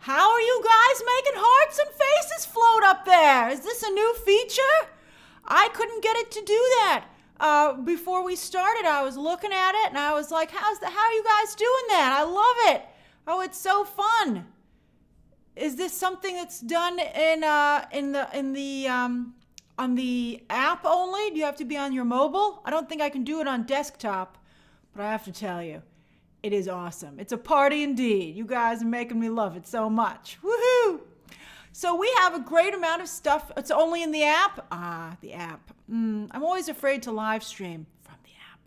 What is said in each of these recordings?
How are you guys making hearts and faces float up there? Is this a new feature? I couldn't get it to do that. Before we started, I was looking at it and I was like, how are you guys doing that? I love it. Oh, it's so fun. Is this something that's done on the app only? Do you have to be on your mobile? I don't think I can do it on desktop, but I have to tell you, it is awesome. It's a party indeed. You guys are making me love it so much. Woohoo! So we have a great amount of stuff. It's only in the app. The app. I'm always afraid to live stream from the app.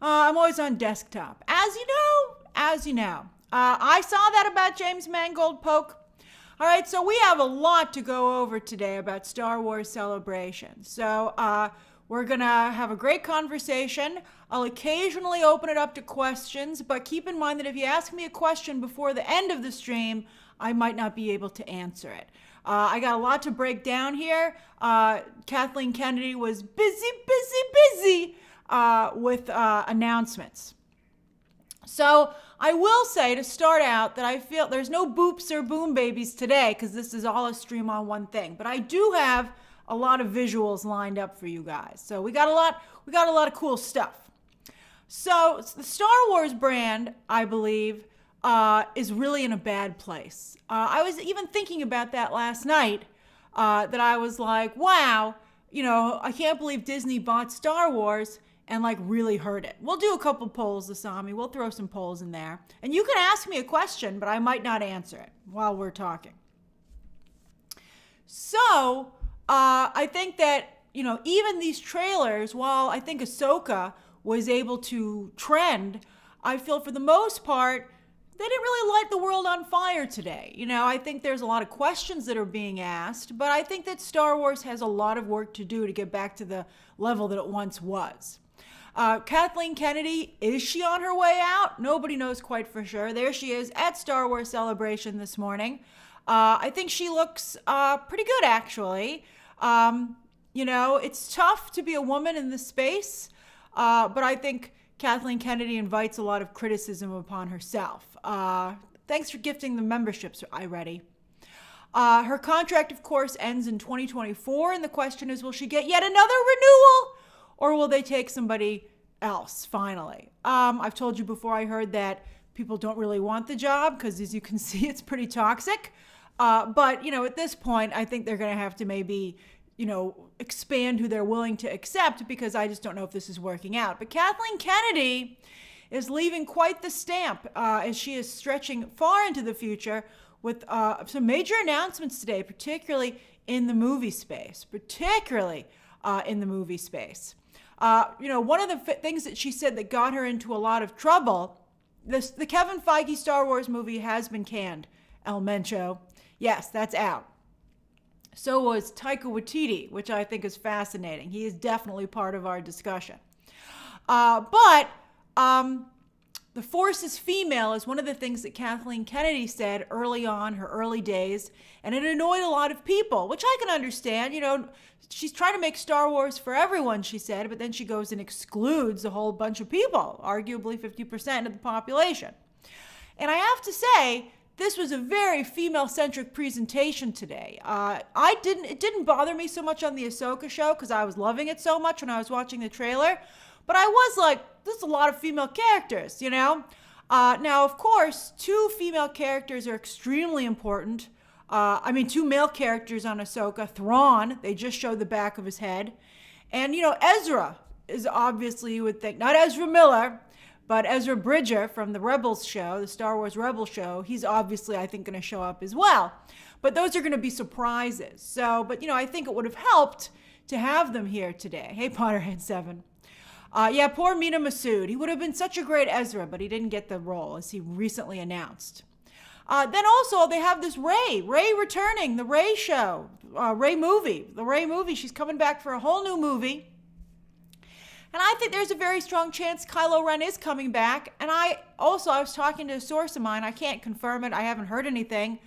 I'm always on desktop. As you know. I saw that about James Mangold poke. All right, so we have a lot to go over today about Star Wars Celebration. So we're going to have a great conversation. I'll occasionally open it up to questions, but keep in mind that if you ask me a question before the end of the stream, I might not be able to answer it. I got a lot to break down here. Kathleen Kennedy was busy with announcements. So I will say to start out that I feel there's no boops or boom babies today because this is all a stream on one thing. But I do have a lot of visuals lined up for you guys. So we got a lot of cool stuff. So the Star Wars brand, I believe, is really in a bad place. I was even thinking about that last night, that I was like, wow, I can't believe Disney bought Star Wars and really hurt it. We'll do a couple polls, Asami. We'll throw some polls in there. And you can ask me a question, but I might not answer it while we're talking. So I think that, even these trailers, while I think Ahsoka was able to trend, I feel for the most part, they didn't really light the world on fire today. I think there's a lot of questions that are being asked, but I think that Star Wars has a lot of work to do to get back to the level that it once was. Kathleen Kennedy, is she on her way out? Nobody knows quite for sure. There she is at Star Wars Celebration this morning. I think she looks pretty good, actually. It's tough to be a woman in this space, but I think Kathleen Kennedy invites a lot of criticism upon herself. Thanks for gifting the memberships, iReady. Her contract, of course, ends in 2024, and the question is, will she get yet another renewal, or will they take somebody else, finally? I've told you before, I heard that people don't really want the job, because as you can see, it's pretty toxic. But, at this point, I think they're going to have to maybe expand who they're willing to accept, because I just don't know if this is working out. But Kathleen Kennedy is leaving quite the stamp as she is stretching far into the future with some major announcements today, particularly in the movie space. One of the things that she said that got her into a lot of trouble, the Kevin Feige Star Wars movie has been canned, El Mencho. Yes, that's out. So was Taika Waititi, which I think is fascinating. He is definitely part of our discussion. But the Force is female is one of the things that Kathleen Kennedy said early on, her early days, and it annoyed a lot of people, which I can understand. She's trying to make Star Wars for everyone, she said, but then she goes and excludes a whole bunch of people, arguably 50% of the population. And I have to say, this was a very female-centric presentation today. It didn't bother me so much on the Ahsoka show because I was loving it so much when I was watching the trailer. But I was like, there's a lot of female characters, Now, of course, 2 female characters are extremely important. Two male characters on Ahsoka. Thrawn, they just showed the back of his head. And, Ezra is obviously, you would think, not Ezra Miller, but Ezra Bridger from the Rebels show, the Star Wars Rebels show, he's obviously, I think, going to show up as well. But those are going to be surprises. So, I think it would have helped to have them here today. Hey, Potterhead7. Poor Mina Masood. He would have been such a great Ezra, but he didn't get the role, as he recently announced. Then also, they have this Rey returning, the Rey show, the Rey movie. She's coming back for a whole new movie. And I think there's a very strong chance Kylo Ren is coming back. And I was talking to a source of mine. I can't confirm it. I haven't heard anything.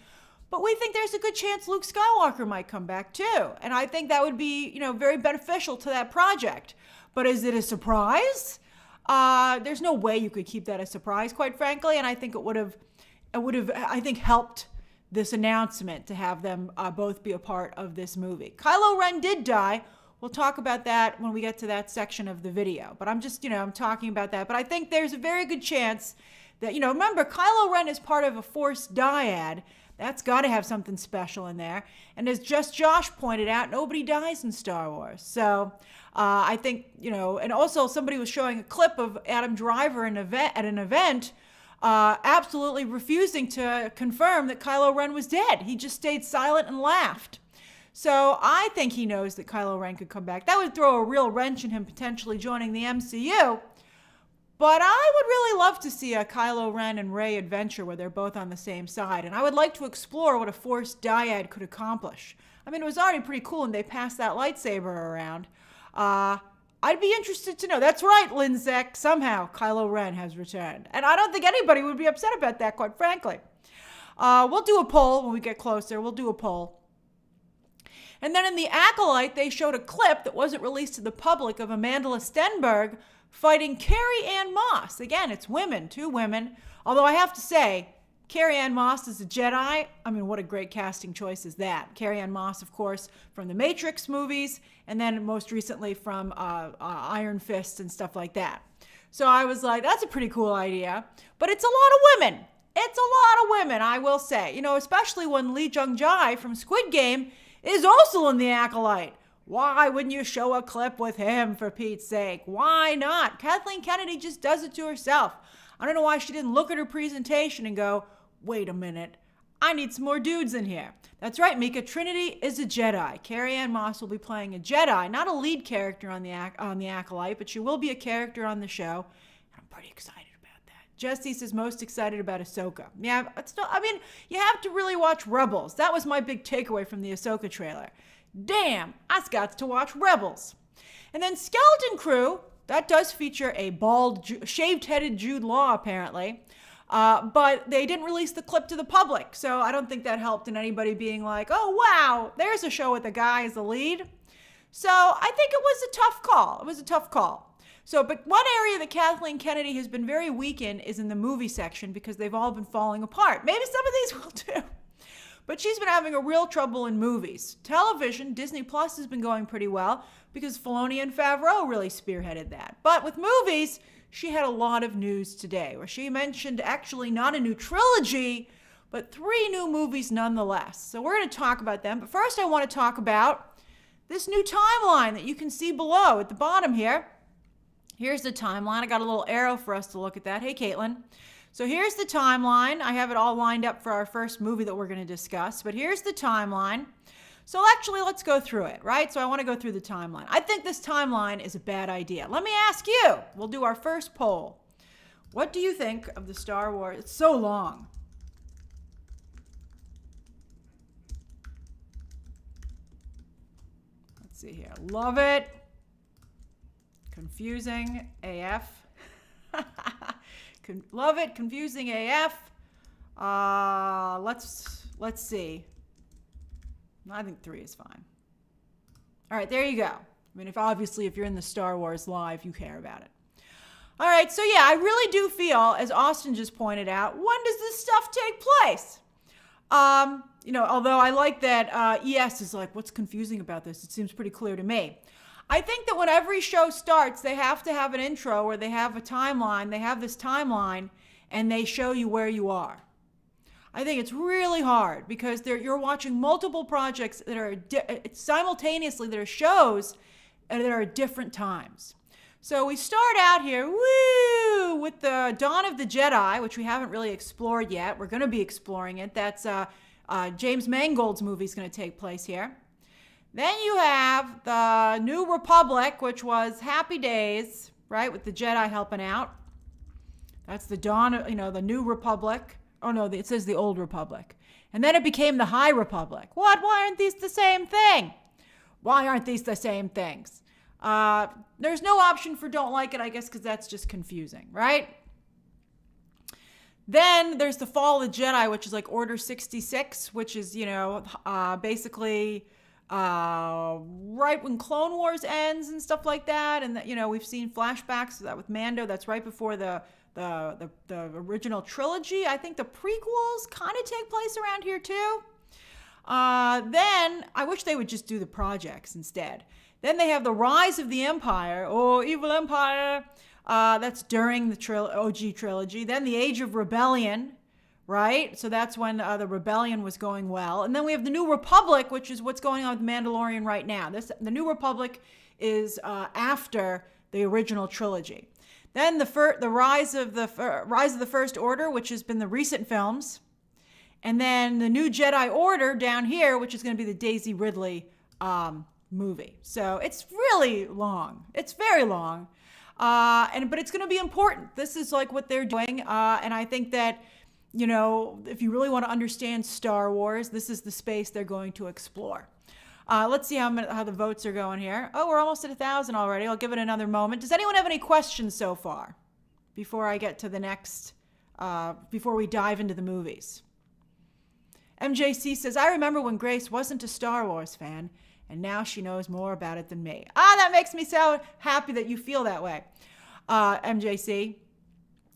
But we think there's a good chance Luke Skywalker might come back too. And I think that would be, very beneficial to that project. But is it a surprise? There's no way you could keep that a surprise, quite frankly. And I think it would have, I think, helped this announcement to have them both be a part of this movie. Kylo Ren did die. We'll talk about that when we get to that section of the video. But I'm just, I'm talking about that. But I think there's a very good chance that, remember, Kylo Ren is part of a Force dyad. That's got to have something special in there. And as just Josh pointed out, nobody dies in Star Wars. So I think, and also somebody was showing a clip of Adam Driver at an event absolutely refusing to confirm that Kylo Ren was dead. He just stayed silent and laughed. So I think he knows that Kylo Ren could come back. That would throw a real wrench in him potentially joining the MCU. But I would really love to see a Kylo Ren and Rey adventure where they're both on the same side. And I would like to explore what a Force dyad could accomplish. I mean, it was already pretty cool when they passed that lightsaber around. I'd be interested to know. That's right, Linzek. Somehow Kylo Ren has returned. And I don't think anybody would be upset about that, quite frankly. We'll do a poll when we get closer. We'll do a poll. And then in The Acolyte, they showed a clip that wasn't released to the public of Amanda Stenberg fighting Carrie Ann Moss. Again, it's women, 2 women. Although I have to say, Carrie Ann Moss is a Jedi. I mean, what a great casting choice is that. Carrie Ann Moss, of course, from the Matrix movies, and then most recently from Iron Fist and stuff like that. So I was like, that's a pretty cool idea. But it's a lot of women. It's a lot of women, I will say. Especially when Lee Jung-jae from Squid Game is also in The Acolyte. Why wouldn't you show a clip with him, for Pete's sake? Why not? Kathleen Kennedy just does it to herself. I don't know why she didn't look at her presentation and go, wait a minute, I need some more dudes in here. That's right, Mika. Trinity is a Jedi. Carrie Ann Moss will be playing a Jedi, not a lead character on the Acolyte, but she will be a character on the show. I'm pretty excited about that. Jesse says most excited about Ahsoka. Yeah, you have to really watch Rebels. That was my big takeaway from the Ahsoka trailer. Damn, I got to watch Rebels. And then Skeleton Crew, that does feature a bald, shaved-headed Jude Law, apparently. But they didn't release the clip to the public, so I don't think that helped in anybody being like, oh, wow, there's a show with a guy as the lead. So I think it was a tough call. It was a tough call. So, but one area that Kathleen Kennedy has been very weak in is in the movie section because they've all been falling apart. Maybe some of these will too. But she's been having a real trouble in movies. Television, Disney Plus has been going pretty well because Filoni and Favreau really spearheaded that. But with movies, she had a lot of news today where she mentioned actually not a new trilogy, but 3 new movies nonetheless. So we're going to talk about them. But first I want to talk about this new timeline that you can see below at the bottom here. Here's the timeline. I got a little arrow for us to look at that. Hey, Caitlin. So here's the timeline. I have it all lined up for our first movie that we're going to discuss. But here's the timeline. So actually, let's go through it, right? So I want to go through the timeline. I think this timeline is a bad idea. Let me ask you. We'll do our first poll. What do you think of the Star Wars? It's so long. Let's see here. Love it. Confusing AF. Love it. Confusing AF. Let's see. I think 3 is fine. All right, there you go. I mean, if you're in the Star Wars live, you care about it. All right, so yeah, I really do feel, as Austin just pointed out, when does this stuff take place? Although I like that ES is like, what's confusing about this? It seems pretty clear to me. I think that when every show starts, they have to have an intro where they have a timeline, they have this timeline, and they show you where you are. I think it's really hard because you're watching multiple projects that are simultaneously, that are shows that are at different times. So we start out here, with the Dawn of the Jedi, which we haven't really explored yet. We're going to be exploring it. That's James Mangold's movie is going to take place here. Then you have the New Republic, which was Happy Days, right, with the Jedi helping out. That's the dawn of, the New Republic. Oh, no, it says the Old Republic. And then it became the High Republic. What? Why aren't these the same thing? Why aren't these the same things? There's no option for don't like it, I guess, because that's just confusing, right? Then there's the Fall of the Jedi, which is like Order 66, which is, basically right when Clone Wars ends and stuff like that. And, we've seen flashbacks of that with Mando. That's right before the the original trilogy. I think the prequels kind of take place around here too. Then I wish they would just do the projects instead. Then they have the Rise of the Empire, or Evil Empire. That's during the OG trilogy. Then the Age of Rebellion, right? So that's when the Rebellion was going well. And then we have the New Republic, which is what's going on with Mandalorian right now. The New Republic is after the original trilogy. Then the Rise of the First Order, which has been the recent films. And then the New Jedi Order down here, which is going to be the Daisy Ridley movie. So it's really long. It's very long. But it's going to be important. This is like what they're doing. And I think that, if you really want to understand Star Wars, this is the space they're going to explore. Let's see how the votes are going here. Oh, we're almost at 1,000 already. I'll give it another moment. Does anyone have any questions so far before I get to the next, before we dive into the movies? MJC says, I remember when Grace wasn't a Star Wars fan, and now she knows more about it than me. That makes me so happy that you feel that way, MJC.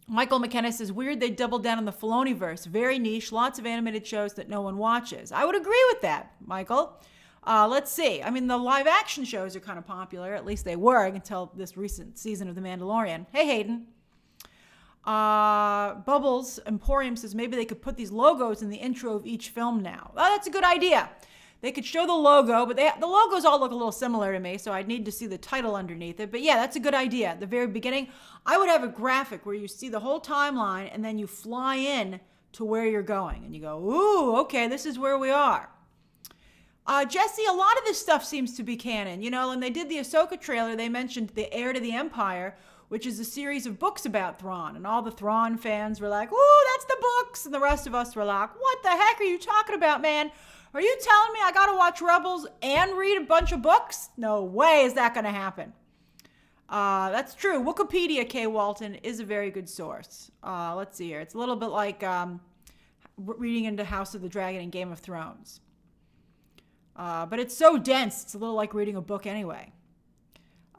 Michael McKenna says, weird they doubled down on the Filoni-verse. Very niche, lots of animated shows that no one watches. I would agree with that, Michael. Let's see. I mean, the live action shows are kind of popular. At least they were until this recent season of The Mandalorian. Hey, Hayden. Bubbles Emporium says maybe they could put these logos in the intro of each film now. That's a good idea. They could show the logo, but the logos all look a little similar to me, so I'd need to see the title underneath it. But yeah, that's a good idea. At the very beginning, I would have a graphic where you see the whole timeline and then you fly in to where you're going. And you go, ooh, okay, this is where we are. Jesse, a lot of this stuff seems to be canon. When they did the Ahsoka trailer, they mentioned The Heir to the Empire, which is a series of books about Thrawn. And all the Thrawn fans were like, ooh, that's the books. And the rest of us were like, what the heck are you talking about, man? Are you telling me I got to watch Rebels and read a bunch of books? No way is that going to happen. That's true. Wikipedia, K. Walton, is a very good source. Let's see here. It's a little bit like reading into House of the Dragon and Game of Thrones. But it's so dense, it's a little like reading a book anyway.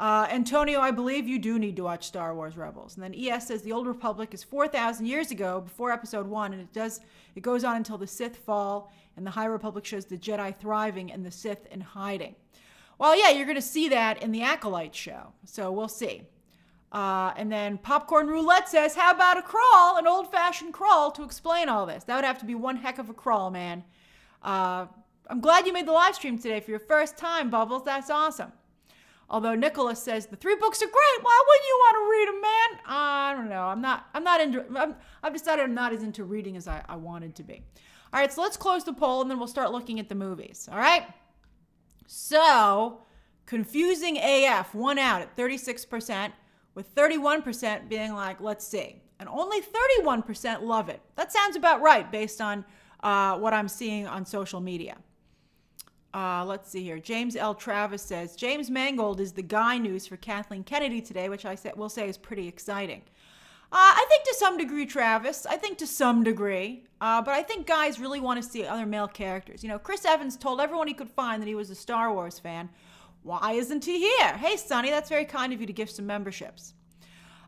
Antonio, I believe you do need to watch Star Wars Rebels. And then ES says the Old Republic is 4,000 years ago, before Episode 1, and it goes on until the Sith fall, and the High Republic shows the Jedi thriving and the Sith in hiding. Well, yeah, you're going to see that in the Acolyte show, so we'll see. And then Popcorn Roulette says, how about a crawl, an old-fashioned crawl to explain all this? That would have to be one heck of a crawl, man. I'm glad you made the live stream today for your first time, Bubbles. That's awesome. Although Nicholas says the 3 books are great. Why wouldn't you want to read them, man? I don't know. I've decided I'm not as into reading as I wanted to be. All right, so let's close the poll and then we'll start looking at the movies. All right. So Confusing AF won out at 36%, with 31% being like, let's see. And only 31% love it. That sounds about right based on what I'm seeing on social media. Let's see here. James L. Travis says, James Mangold is the guy news for Kathleen Kennedy today, which will say is pretty exciting. I think to some degree, Travis. I think to some degree. But I think guys really want to see other male characters. Chris Evans told everyone he could find that he was a Star Wars fan. Why isn't he here? Hey, Sonny, that's very kind of you to give some memberships.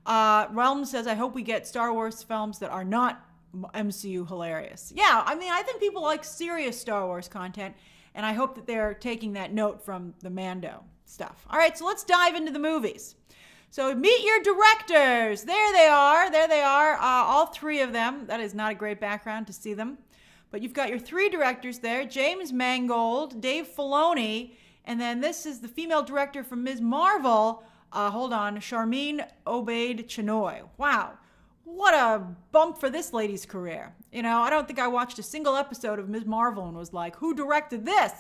Realm says, I hope we get Star Wars films that are not MCU hilarious. Yeah, I think people like serious Star Wars content, and I hope that they're taking that note from the Mando stuff. All right, so let's dive into the movies. So meet your directors. There they are. All 3 of them. That is not a great background to see them. But you've got your 3 directors there. James Mangold, Dave Filoni, and then this is the female director from Ms. Marvel. Charmine Obaid-Chinoy. Wow. What a bump for this lady's career. I don't think I watched a single episode of Ms. Marvel and was like, who directed this?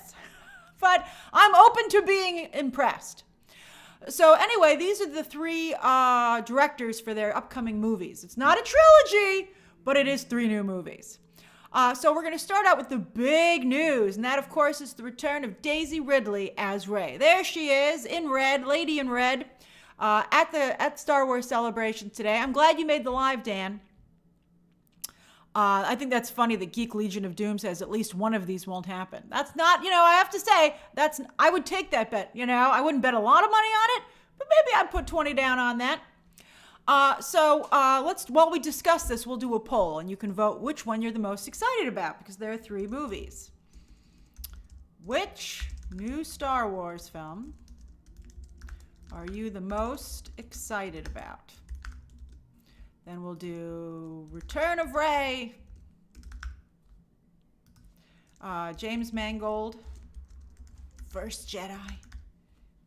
But I'm open to being impressed. So anyway, these are the 3 directors for their upcoming movies. It's not a trilogy, but it is 3 new movies. So we're going to start out with the big news, and that, of course, is the return of Daisy Ridley as Rey. There she is, in red, lady in red, at Star Wars Celebration today. I'm glad you made the live, Dan. I think that's funny that Geek Legion of Doom says at least one of these won't happen. That's not, I have to say, I would take that bet, I wouldn't bet a lot of money on it, but maybe I'd put 20 down on that. While we discuss this, we'll do a poll and you can vote which one you're the most excited about because there are 3 movies. Which new Star Wars film are you the most excited about? Then we'll do Return of Rey, James Mangold, First Jedi,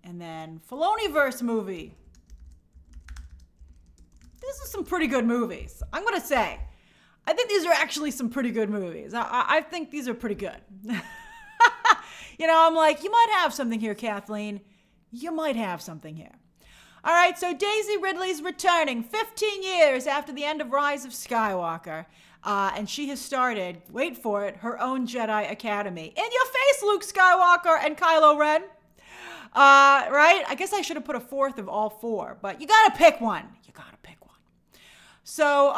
and then Filoni-verse movie. These are some pretty good movies. I'm going to say, I think these are actually some pretty good movies. I think these are pretty good. I'm like, you might have something here, Kathleen. You might have something here. All right, so Daisy Ridley's returning 15 years after the end of Rise of Skywalker. And she has started, wait for it, her own Jedi Academy. In your face, Luke Skywalker and Kylo Ren. Right? I guess I should have put a 4th of all 4, but you got to pick one. You got to pick one. So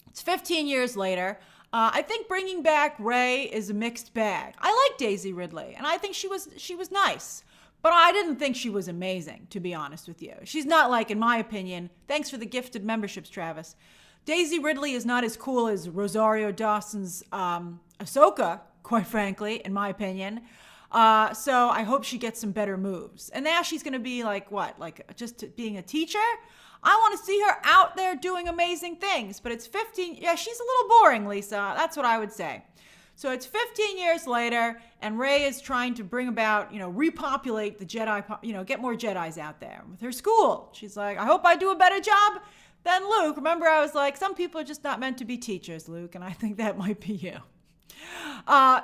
it's 15 years later. I think bringing back Rey is a mixed bag. I like Daisy Ridley, and I think she was nice. But I didn't think she was amazing, to be honest with you. She's not like, in my opinion, thanks for the gifted memberships, Travis. Daisy Ridley is not as cool as Rosario Dawson's Ahsoka, quite frankly, in my opinion. So I hope she gets some better moves. And now she's going to be like, what? Like just being a teacher? I want to see her out there doing amazing things. But it's 15. Yeah, she's a little boring, Lisa. That's what I would say. So it's 15 years later, and Rey is trying to bring about, repopulate the Jedi, get more Jedis out there with her school. She's like, I hope I do a better job than Luke. Remember, I was like, some people are just not meant to be teachers, Luke, and I think that might be you.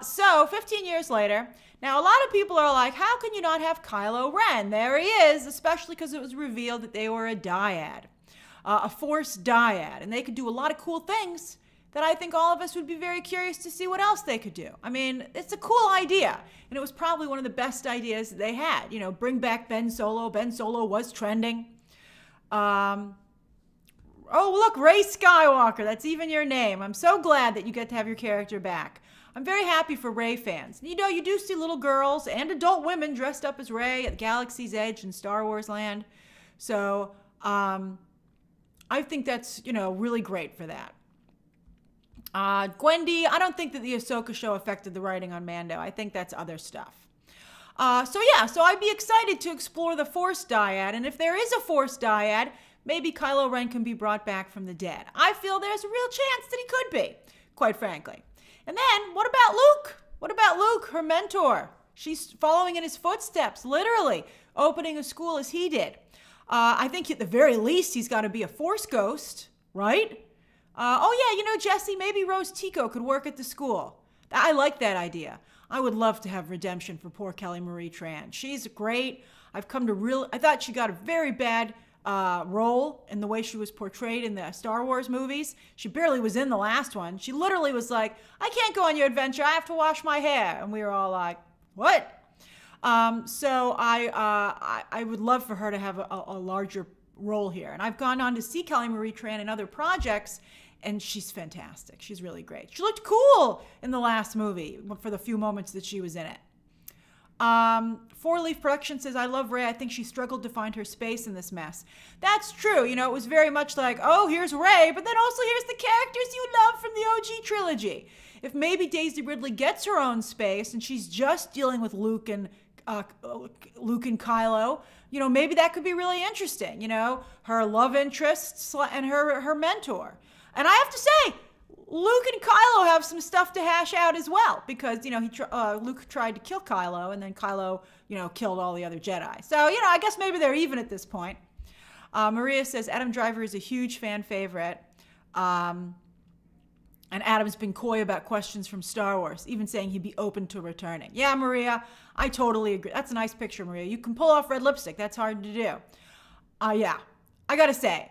So 15 years later, now a lot of people are like, how can you not have Kylo Ren? There he is, especially because it was revealed that they were a dyad, a Force dyad, and they could do a lot of cool things that I think all of us would be very curious to see what else they could do. I mean, it's a cool idea, and it was probably one of the best ideas that they had. Bring back Ben Solo. Ben Solo was trending. Oh, look, Rey Skywalker. That's even your name. I'm so glad that you get to have your character back. I'm very happy for Rey fans. You do see little girls and adult women dressed up as Rey at the Galaxy's Edge in Star Wars land. So I think that's, really great for that. Gwendy, I don't think that the Ahsoka show affected the writing on Mando. I think that's other stuff. So I'd be excited to explore the Force dyad. And if there is a Force dyad, maybe Kylo Ren can be brought back from the dead. I feel there's a real chance that he could be, quite frankly. And then, what about Luke? What about Luke, her mentor? She's following in his footsteps, literally, opening a school as he did. I think at the very least, he's got to be a Force ghost, right? Jesse, maybe Rose Tico could work at the school. I like that idea. I would love to have redemption for poor Kelly Marie Tran. She's great. I thought she got a very bad role in the way she was portrayed in the Star Wars movies. She barely was in the last one. She literally was like, I can't go on your adventure. I have to wash my hair. And we were all like, what? So I would love for her to have a larger role here. And I've gone on to see Kelly Marie Tran in other projects, and she's fantastic. She's really great. She looked cool in the last movie for the few moments that she was in it. Four Leaf Production says, I love Rey. I think she struggled to find her space in this mess. That's true. It was very much like, oh, here's Rey, but then also here's the characters you love from the OG trilogy. If maybe Daisy Ridley gets her own space and she's just dealing with Luke and Kylo, maybe that could be really interesting. Her love interests and her mentor. And I have to say, Luke and Kylo have some stuff to hash out as well, because Luke tried to kill Kylo, and then Kylo killed all the other Jedi. So I guess maybe they're even at this point. Maria says Adam Driver is a huge fan favorite, and Adam's been coy about questions from Star Wars, even saying he'd be open to returning. Yeah, Maria, I totally agree. That's a nice picture, Maria. You can pull off red lipstick. That's hard to do. Yeah, I gotta say,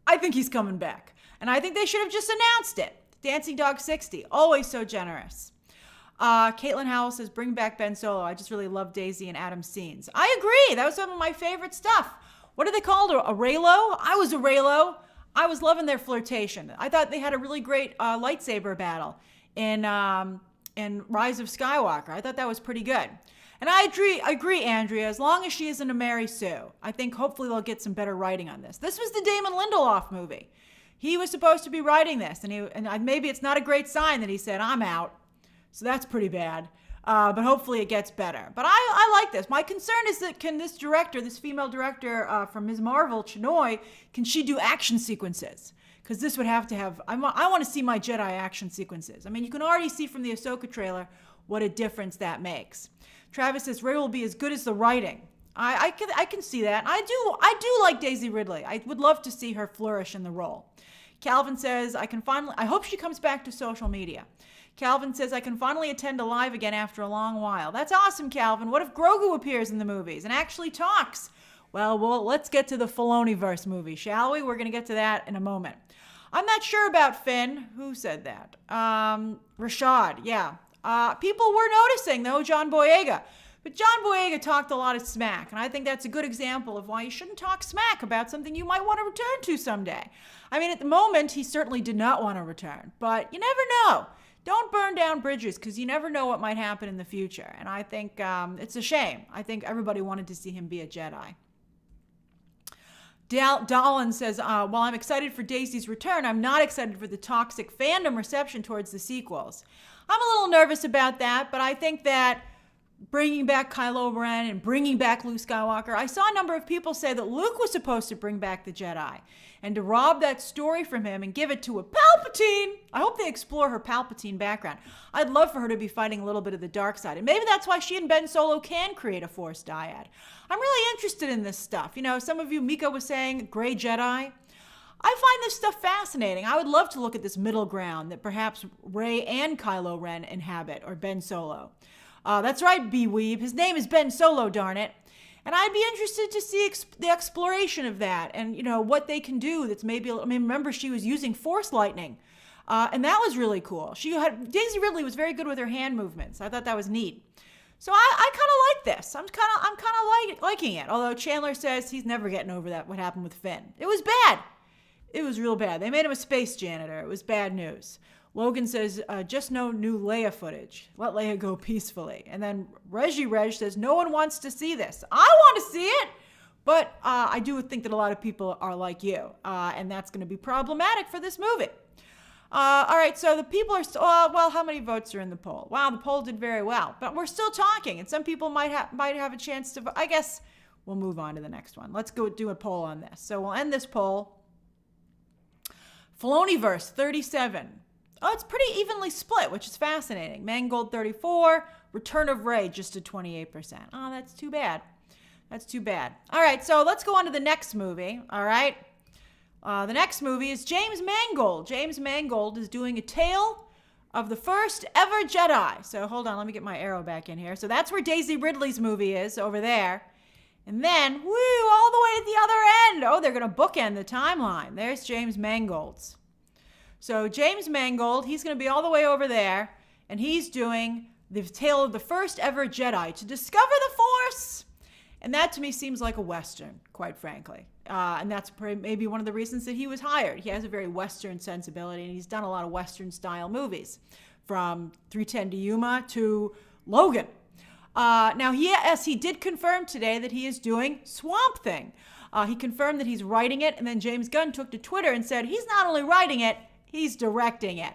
I think he's coming back. And I think they should have just announced it. Dancing Dog 60, always so generous. Caitlin Howell says, bring back Ben Solo. I just really love Daisy and Adam's scenes. I agree. That was some of my favorite stuff. What are they called? A Reylo? I was a Reylo. I was loving their flirtation. I thought they had a really great lightsaber battle in Rise of Skywalker. I thought that was pretty good. And I agree, Andrea, as long as she isn't a Mary Sue. I think hopefully they'll get some better writing on this. This was the Damon Lindelof movie. He was supposed to be writing this, and maybe it's not a great sign that he said, I'm out. So that's pretty bad. But hopefully it gets better. But I like this. My concern is that can this director, this female director from Ms. Marvel, Chinoy, can she do action sequences? Because this would have to have, I want to see my Jedi action sequences. I mean, you can already see from the Ahsoka trailer what a difference that makes. Travis says, Rey will be as good as the writing. I can see that. I do like Daisy Ridley. I would love to see her flourish in the role. Calvin says, I hope she comes back to social media. Calvin says, I can finally attend a live again after a long while. That's awesome, Calvin. What if Grogu appears in the movies and actually talks? Well, let's get to the Filoni-verse movie, shall we? We're going to get to that in a moment. I'm not sure about Finn. Who said that? Rashad, yeah. People were noticing, though, John Boyega. But John Boyega talked a lot of smack, and I think that's a good example of why you shouldn't talk smack about something you might want to return to someday. I mean, at the moment, he certainly did not want to return, but you never know. Don't burn down bridges, because you never know what might happen in the future, and I think it's a shame. I think everybody wanted to see him be a Jedi. Dallin says, while I'm excited for Daisy's return, I'm not excited for the toxic fandom reception towards the sequels. I'm a little nervous about that, but I think that bringing back Kylo Ren and bringing back Luke Skywalker, I saw a number of people say that Luke was supposed to bring back the Jedi and to rob that story from him and give it to a Palpatine. I hope they explore her Palpatine background. I'd love for her to be fighting a little bit of the dark side. And maybe that's why she and Ben Solo can create a Force dyad. I'm really interested in this stuff. You know, some of you, Mika was saying, Gray Jedi. I find this stuff fascinating. I would love to look at this middle ground that perhaps Rey and Kylo Ren inhabit, or Ben Solo. That's right, B-Weeb. His name is Ben Solo, darn it. And I'd be interested to see the exploration of that and, you know, what they can do that's maybe, I mean, remember she was using Force lightning. And that was really cool. Daisy Ridley was very good with her hand movements. I thought that was neat. So I kind of like this. I'm kind of liking it. Although Chandler says he's never getting over that, what happened with Finn. It was bad. It was real bad. They made him a space janitor. It was bad news. Logan says, just no new Leia footage. Let Leia go peacefully. And then Reg says, no one wants to see this. I want to see it, but I do think that a lot of people are like you, and that's going to be problematic for this movie. All right, so the people are still, well, how many votes are in the poll? Wow, the poll did very well, but we're still talking, and some people might have a chance to vote. I guess we'll move on to the next one. Let's go do a poll on this. So we'll end this poll. Filoniverse, 37. Oh, it's pretty evenly split, which is fascinating. Mangold, 34. Return of Rey, just at 28%. Oh, that's too bad. That's too bad. All right, so let's go on to the next movie, all right? The next movie is James Mangold. James Mangold is doing a tale of the first ever Jedi. So hold on, let me get my arrow back in here. So that's where Daisy Ridley's movie is, over there. And then, woo, all the way at the other end. Oh, they're going to bookend the timeline. There's James Mangold's. So James Mangold, he's going to be all the way over there, and he's doing the tale of the first ever Jedi to discover the Force. And that to me seems like a Western, quite frankly. And that's maybe one of the reasons that he was hired. He has a very Western sensibility, and he's done a lot of Western-style movies, from 3:10 to Yuma to Logan. Now, he did confirm today that he is doing Swamp Thing. He confirmed that he's writing it, and then James Gunn took to Twitter and said he's not only writing it, he's directing it.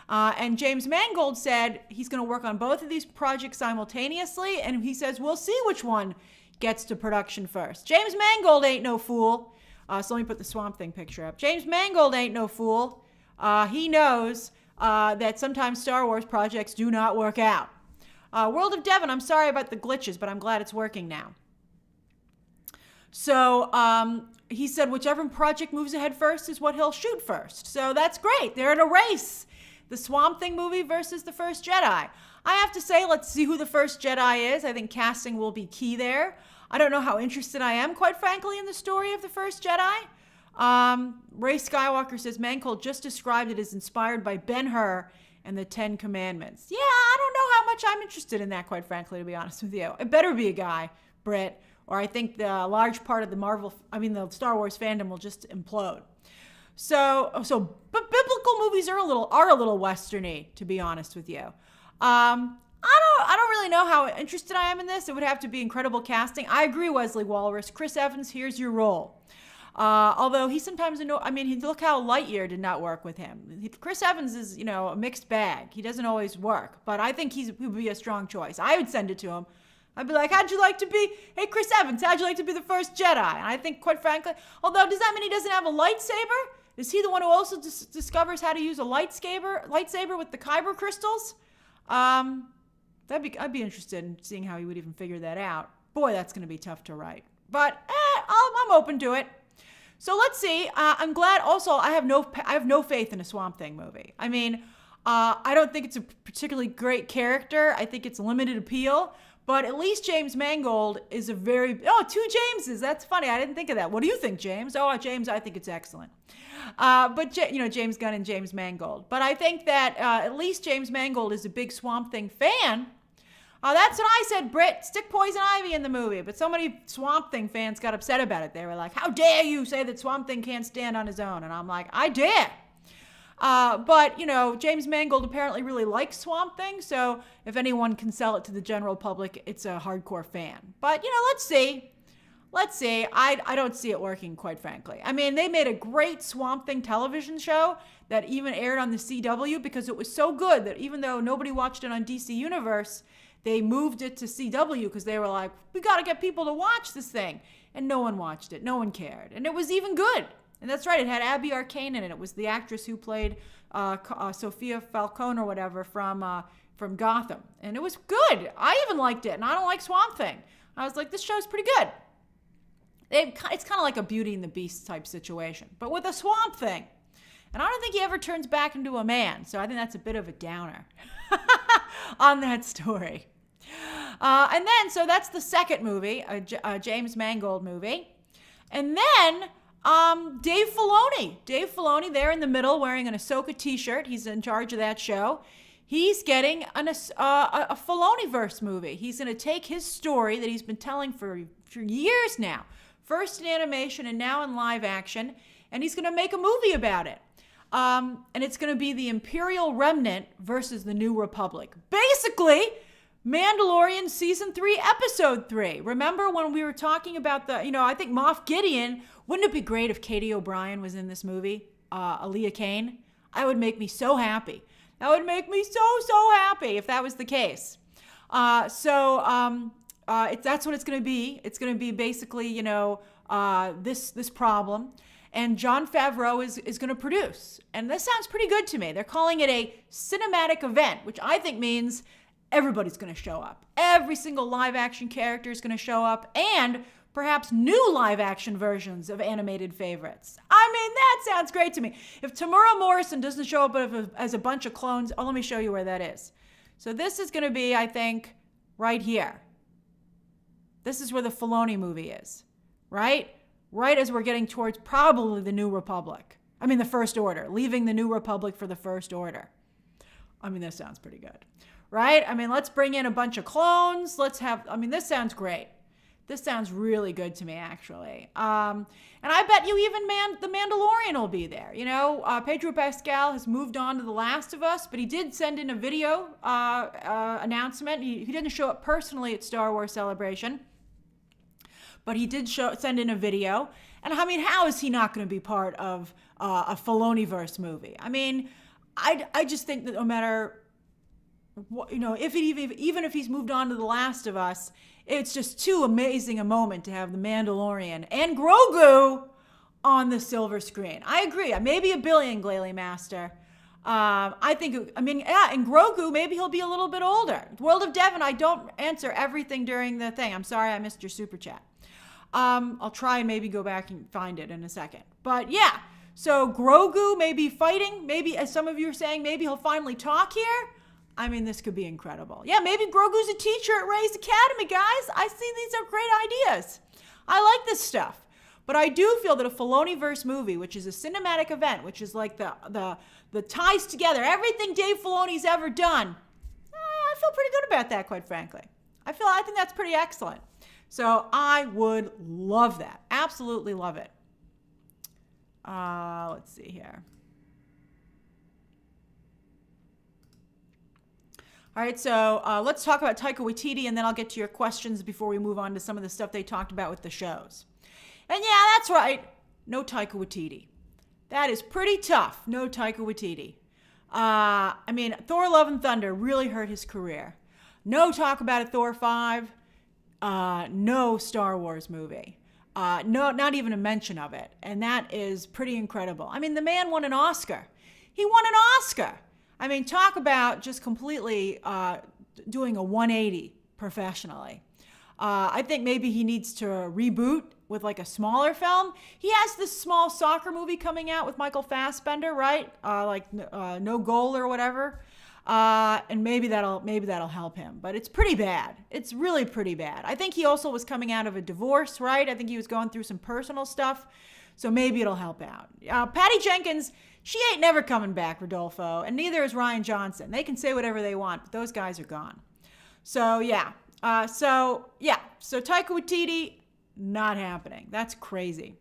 And James Mangold said he's going to work on both of these projects simultaneously, and he says we'll see which one gets to production first. James Mangold ain't no fool. So let me put the Swamp Thing picture up. James Mangold ain't no fool. He knows that sometimes Star Wars projects do not work out. World of Devon, I'm sorry about the glitches, but I'm glad it's working now. So he said whichever project moves ahead first is what he'll shoot first. So that's great. They're in a race. The Swamp Thing movie versus The First Jedi. I have to say, let's see who The First Jedi is. I think casting will be key there. I don't know how interested I am, quite frankly, in the story of The First Jedi. Ray Skywalker says Mangold just described it as inspired by Ben-Hur and the Ten Commandments. Yeah, I don't know how much I'm interested in that, quite frankly, to be honest with you. It better be a guy, Britt, or I think the large part of the Star Wars fandom will just implode. But biblical movies are a little westerny, to be honest with you. I I don't really know how interested I am in this. It would have to be incredible casting. I agree, Wesley Walrus. Chris Evans, here's your role. Although he sometimes, look how Lightyear did not work with him. Chris Evans is, a mixed bag. He doesn't always work, but I think he would be a strong choice. I would send it to him. I'd be like, hey, Chris Evans, how'd you like to be the first Jedi? And I think, quite frankly, although does that mean he doesn't have a lightsaber? Is he the one who also discovers how to use a lightsaber with the kyber crystals? I'd be interested in seeing how he would even figure that out. Boy, that's going to be tough to write. But I'm open to it. So let's see. I'm glad. Also, I have no faith in a Swamp Thing movie. I mean, I don't think it's a particularly great character. I think it's limited appeal. But at least James Mangold is two Jameses. That's funny. I didn't think of that. What do you think, James? Oh, James, I think it's excellent. But James Gunn and James Mangold. But I think that at least James Mangold is a big Swamp Thing fan. That's what I said, Britt. Stick Poison Ivy in the movie. But so many Swamp Thing fans got upset about it. They were like, how dare you say that Swamp Thing can't stand on his own? And I'm like, I dare. But James Mangold apparently really likes Swamp Thing. So if anyone can sell it to the general public, it's a hardcore fan. But, let's see. I don't see it working, quite frankly. I mean, they made a great Swamp Thing television show that even aired on the CW because it was so good that even though nobody watched it on DC Universe, they moved it to CW because they were like, we got to get people to watch this thing. And no one watched it. No one cared. And it was even good. And that's right. It had Abby Arcane in it. It was the actress who played Sophia Falcone or whatever from Gotham. And it was good. I even liked it. And I don't like Swamp Thing. I was like, this show's pretty good. It's kind of like a Beauty and the Beast type situation. But with a Swamp Thing. And I don't think he ever turns back into a man. So I think that's a bit of a downer on that story. And then, so that's the second movie, a James Mangold movie. And then Dave Filoni there in the middle wearing an Ahsoka t-shirt. He's in charge of that show. He's getting a Filoni-verse movie. He's going to take his story that he's been telling for years now, first in animation and now in live action, and he's going to make a movie about it. And it's going to be the Imperial Remnant versus the New Republic. Basically, Mandalorian Season 3, Episode 3. Remember when we were talking about I think Moff Gideon, wouldn't it be great if Katie O'Brien was in this movie? Aaliyah Kane? That would make me so happy. That would make me so happy if that was the case. That's what it's going to be. It's going to be basically, this problem. And Jon Favreau is going to produce. And this sounds pretty good to me. They're calling it a cinematic event, which I think means everybody's going to show up. Every single live action character is going to show up, and perhaps new live action versions of animated favorites. I mean, that sounds great to me. If Tamura Morrison doesn't show up as a bunch of clones, let me show you where that is. So this is going to be, I think, right here. This is where the Filoni movie is, right? Right as we're getting towards probably the New Republic. I mean, the First Order, leaving the New Republic for the First Order. I mean, this sounds pretty good, right? I mean, let's bring in a bunch of clones. This sounds great. This sounds really good to me, actually. And I bet you even the Mandalorian will be there. Pedro Pascal has moved on to The Last of Us, but he did send in a video announcement. He didn't show up personally at Star Wars Celebration, but he did send in a video. And I mean, how is he not going to be part of a Filoni-verse movie? I mean, I just think that no matter what, even if he's moved on to The Last of Us, it's just too amazing a moment to have the Mandalorian and Grogu on the silver screen. I agree. Maybe a billion, Glalie Master. And Grogu, maybe he'll be a little bit older. World of Devon, I don't answer everything during the thing. I'm sorry I missed your super chat. I'll try and maybe go back and find it in a second. But yeah, so Grogu may be fighting. Maybe, as some of you are saying, maybe he'll finally talk here. I mean, this could be incredible. Yeah, maybe Grogu's a teacher at Rey's Academy, guys. I see these are great ideas. I like this stuff. But I do feel that a Filoni-verse movie, which is a cinematic event, which is like the ties together everything Dave Filoni's ever done, I feel pretty good about that, quite frankly. I think that's pretty excellent. So I would love that. Absolutely love it. Let's see here. All right, so let's talk about Taika Waititi, and then I'll get to your questions before we move on to some of the stuff they talked about with the shows. And yeah, that's right. No Taika Waititi. That is pretty tough. No Taika Waititi. I mean, Thor Love and Thunder really hurt his career. No talk about a Thor 5. No Star Wars movie. No, not even a mention of it. And that is pretty incredible. I mean, the man won an Oscar. He won an Oscar. I mean, talk about just completely doing a 180 professionally. I think maybe he needs to reboot with like a smaller film. He has this small soccer movie coming out with Michael Fassbender, right? No Goal or whatever. And maybe that'll help him. But it's pretty bad. It's really pretty bad. I think he also was coming out of a divorce, right? I think he was going through some personal stuff. So maybe it'll help out. Patty Jenkins, she ain't never coming back, Rodolfo. And neither is Ryan Johnson. They can say whatever they want, but those guys are gone. So yeah. So Taika Waititi, not happening. That's crazy.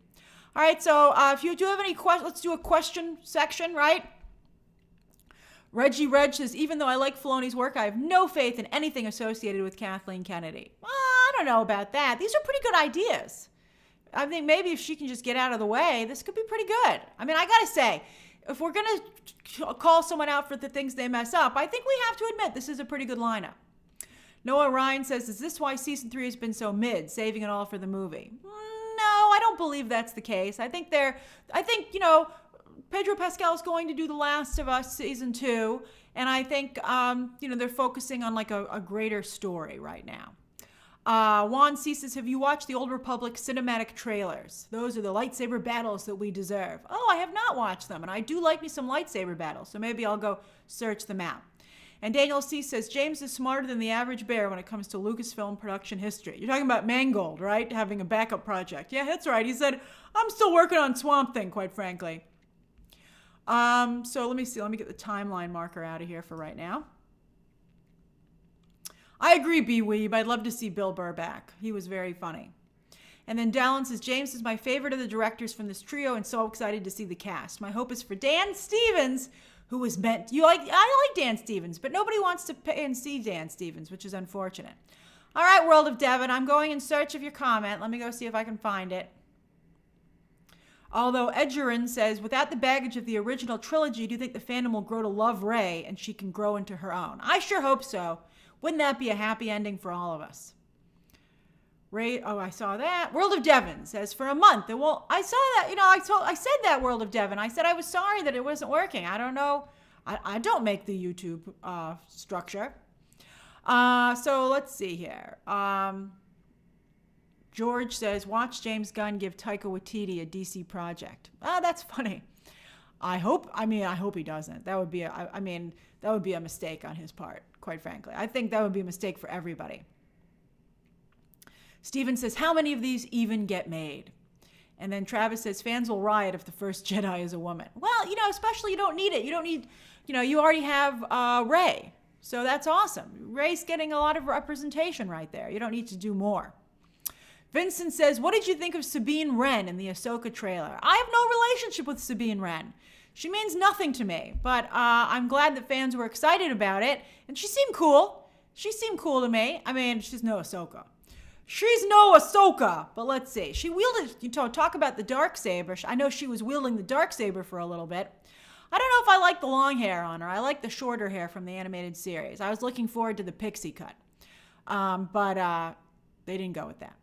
All right, so if you do have any questions, let's do a question section, right? Reggie Reg says, even though I like Filoni's work, I have no faith in anything associated with Kathleen Kennedy. Well, I don't know about that. These are pretty good ideas. I think maybe if she can just get out of the way, this could be pretty good. I mean, I got to say, if we're going to call someone out for the things they mess up, I think we have to admit this is a pretty good lineup. Noah Ryan says, is this why season 3 has been so mid, saving it all for the movie? No, I don't believe that's the case. I think Pedro Pascal is going to do The Last of Us season 2, and I think, they're focusing on like a greater story right now. Juan C says, have you watched the Old Republic cinematic trailers? Those are the lightsaber battles that we deserve. Oh, I have not watched them, and I do like me some lightsaber battles, so maybe I'll go search them out. And Daniel C says, James is smarter than the average bear when it comes to Lucasfilm production history. You're talking about Mangold, right? Having a backup project. Yeah, that's right. He said, I'm still working on Swamp Thing, quite frankly. So let me see. Let me get the timeline marker out of here for right now. I agree, B-Weeb. I'd love to see Bill Burr back. He was very funny. And then Dallin says, James is my favorite of the directors from this trio and so excited to see the cast. My hope is for Dan Stevens, who was meant... I like Dan Stevens, but nobody wants to pay and see Dan Stevens, which is unfortunate. All right, World of Devon, I'm going in search of your comment. Let me go see if I can find it. Although Edgerin says, without the baggage of the original trilogy, do you think the fandom will grow to love Rey and she can grow into her own? I sure hope so. Wouldn't that be a happy ending for all of us? Ray, oh, I saw that. World of Devon says, for a month. Well, I saw that. I said that, World of Devon. I said I was sorry that it wasn't working. I don't know. I don't make the YouTube structure. So let's see here. George says, watch James Gunn give Taika Waititi a DC project. That's funny. I hope he doesn't. That would be a mistake on his part, quite frankly. I think that would be a mistake for everybody. Steven says, how many of these even get made? And then Travis says, fans will riot if the first Jedi is a woman. Well, especially you don't need it. You don't need, you already have Rey. So that's awesome. Rey's getting a lot of representation right there. You don't need to do more. Vincent says, what did you think of Sabine Wren in the Ahsoka trailer? I have no relationship with Sabine Wren. She means nothing to me, but I'm glad that fans were excited about it. And she seemed cool. She seemed cool to me. I mean, she's no Ahsoka. She's no Ahsoka, but let's see. She wielded, talk about the Darksaber. I know she was wielding the Darksaber for a little bit. I don't know if I like the long hair on her. I like the shorter hair from the animated series. I was looking forward to the pixie cut, but they didn't go with that.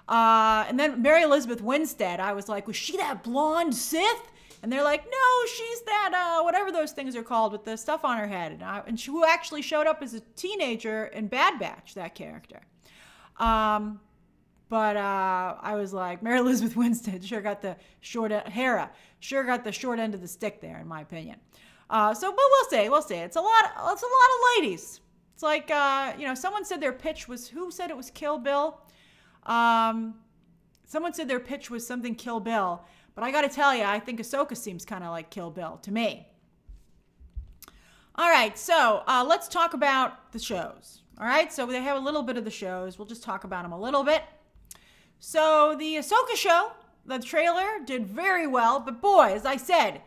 And then Mary Elizabeth Winstead, I was like, was she that blonde Sith? And they're like, no, she's that, whatever those things are called with the stuff on her head. And she who actually showed up as a teenager in Bad Batch, that character. But I was like, Mary Elizabeth Winstead sure got the short end of the stick there, in my opinion. But we'll see. It's a lot of ladies. It's like, someone said their pitch was, who said it was Kill Bill? Someone said their pitch was something Kill Bill, but I got to tell you, I think Ahsoka seems kind of like Kill Bill to me. All right, so let's talk about the shows. All right, so they have a little bit of the shows. We'll just talk about them a little bit. So the Ahsoka show, the trailer did very well, but boy, as I said,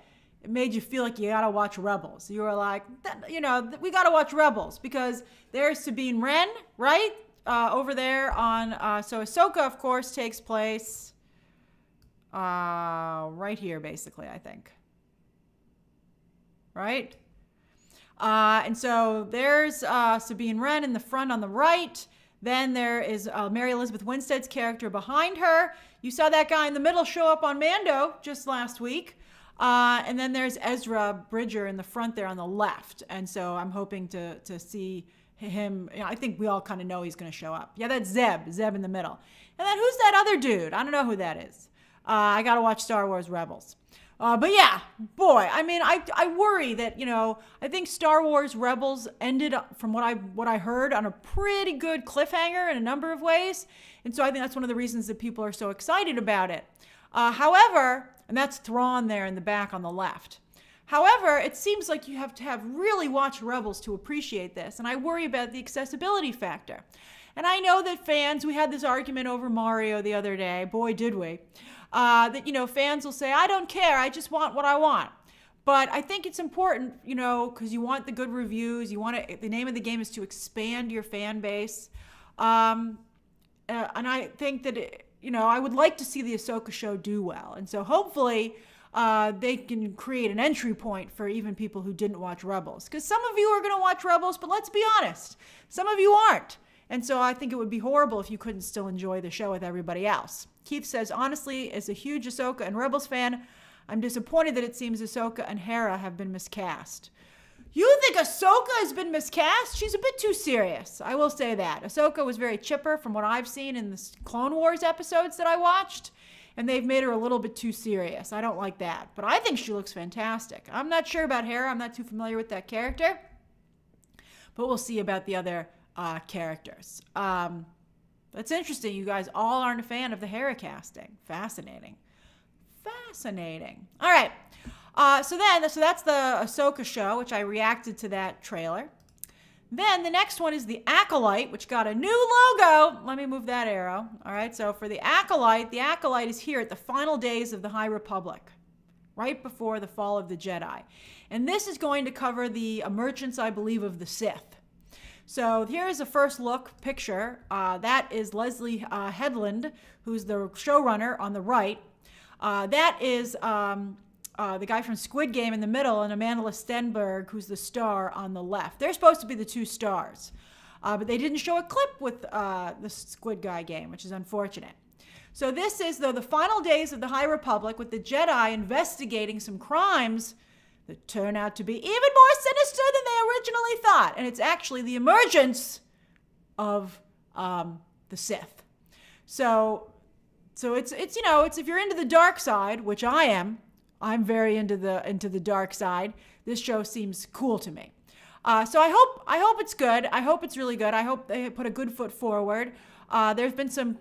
it made you feel like you gotta watch Rebels. You were like, we gotta watch Rebels because there's Sabine Wren, right? Over there on, so Ahsoka, of course, takes place right here, basically, I think. Right? And so there's Sabine Wren in the front on the right. Then there is Mary Elizabeth Winstead's character behind her. You saw that guy in the middle show up on Mando just last week. And then there's Ezra Bridger in the front there on the left. And so I'm hoping to see him. I think we all kind of know he's going to show up. Yeah, that's Zeb in the middle. And then who's that other dude? I don't know who that is. I got to watch Star Wars Rebels. But yeah, boy, I mean, I worry that, I think Star Wars Rebels ended up, from what I heard, on a pretty good cliffhanger in a number of ways. And so I think that's one of the reasons that people are so excited about it. However, and that's Thrawn there in the back on the left. However, it seems like you have to have really watched Rebels to appreciate this. And I worry about the accessibility factor. And I know that fans, we had this argument over Mario the other day. Boy, did we. That, fans will say, I don't care. I just want what I want. But I think it's important, because you want the good reviews. The name of the game is to expand your fan base. And I think that, I would like to see the Ahsoka show do well. And so hopefully they can create an entry point for even people who didn't watch Rebels. Because some of you are going to watch Rebels, but let's be honest, some of you aren't. And so I think it would be horrible if you couldn't still enjoy the show with everybody else. Keith says, honestly, as a huge Ahsoka and Rebels fan, I'm disappointed that it seems Ahsoka and Hera have been miscast. You think Ahsoka has been miscast? She's a bit too serious. I will say that. Ahsoka was very chipper from what I've seen in the Clone Wars episodes that I watched, and they've made her a little bit too serious. I don't like that. But I think she looks fantastic. I'm not sure about Hera. I'm not too familiar with that character. But we'll see about the other characters. That's interesting. You guys all aren't a fan of the Hera casting. Fascinating. All right. So that's the Ahsoka show, which I reacted to that trailer. Then the next one is the Acolyte, which got a new logo. Let me move that arrow. All right. So for the Acolyte is here at the final days of the High Republic, right before the fall of the Jedi. And this is going to cover the emergence, I believe, of the Sith. So here is a first look picture. That is Leslie Headland, who's the showrunner on the right. That is the guy from Squid Game in the middle, and Amanda Stenberg, who's the star on the left. They're supposed to be the two stars. But they didn't show a clip with the Squid Guy game, which is unfortunate. So this is, though, the final days of the High Republic with the Jedi investigating some crimes that turn out to be even more sinister than they originally thought. And it's actually the emergence of the Sith. So it's if you're into the dark side, which I am, I'm very into the dark side. This show seems cool to me. So I hope it's good. I hope it's really good. I hope they put a good foot forward. There's been some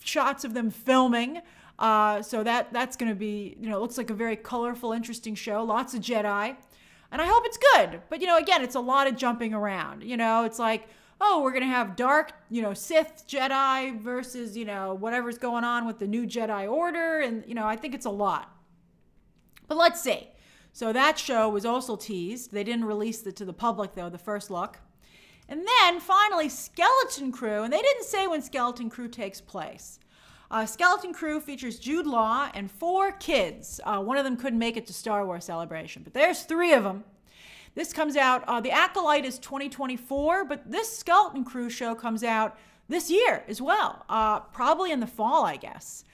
shots of them filming. So that's going to be, it looks like a very colorful, interesting show. Lots of Jedi. And I hope it's good. But, again, it's a lot of jumping around. It's like, oh, we're going to have dark, Sith Jedi versus, whatever's going on with the new Jedi Order. And, I think it's a lot. But let's see. So that show was also teased. They didn't release it to the public, though, the first look. And then, finally, Skeleton Crew. And they didn't say when Skeleton Crew takes place. Skeleton Crew features Jude Law and 4 kids. One of them couldn't make it to Star Wars Celebration, but there's 3 of them. This comes out, the Acolyte is 2024, but this Skeleton Crew show comes out this year as well, probably in the fall, I guess.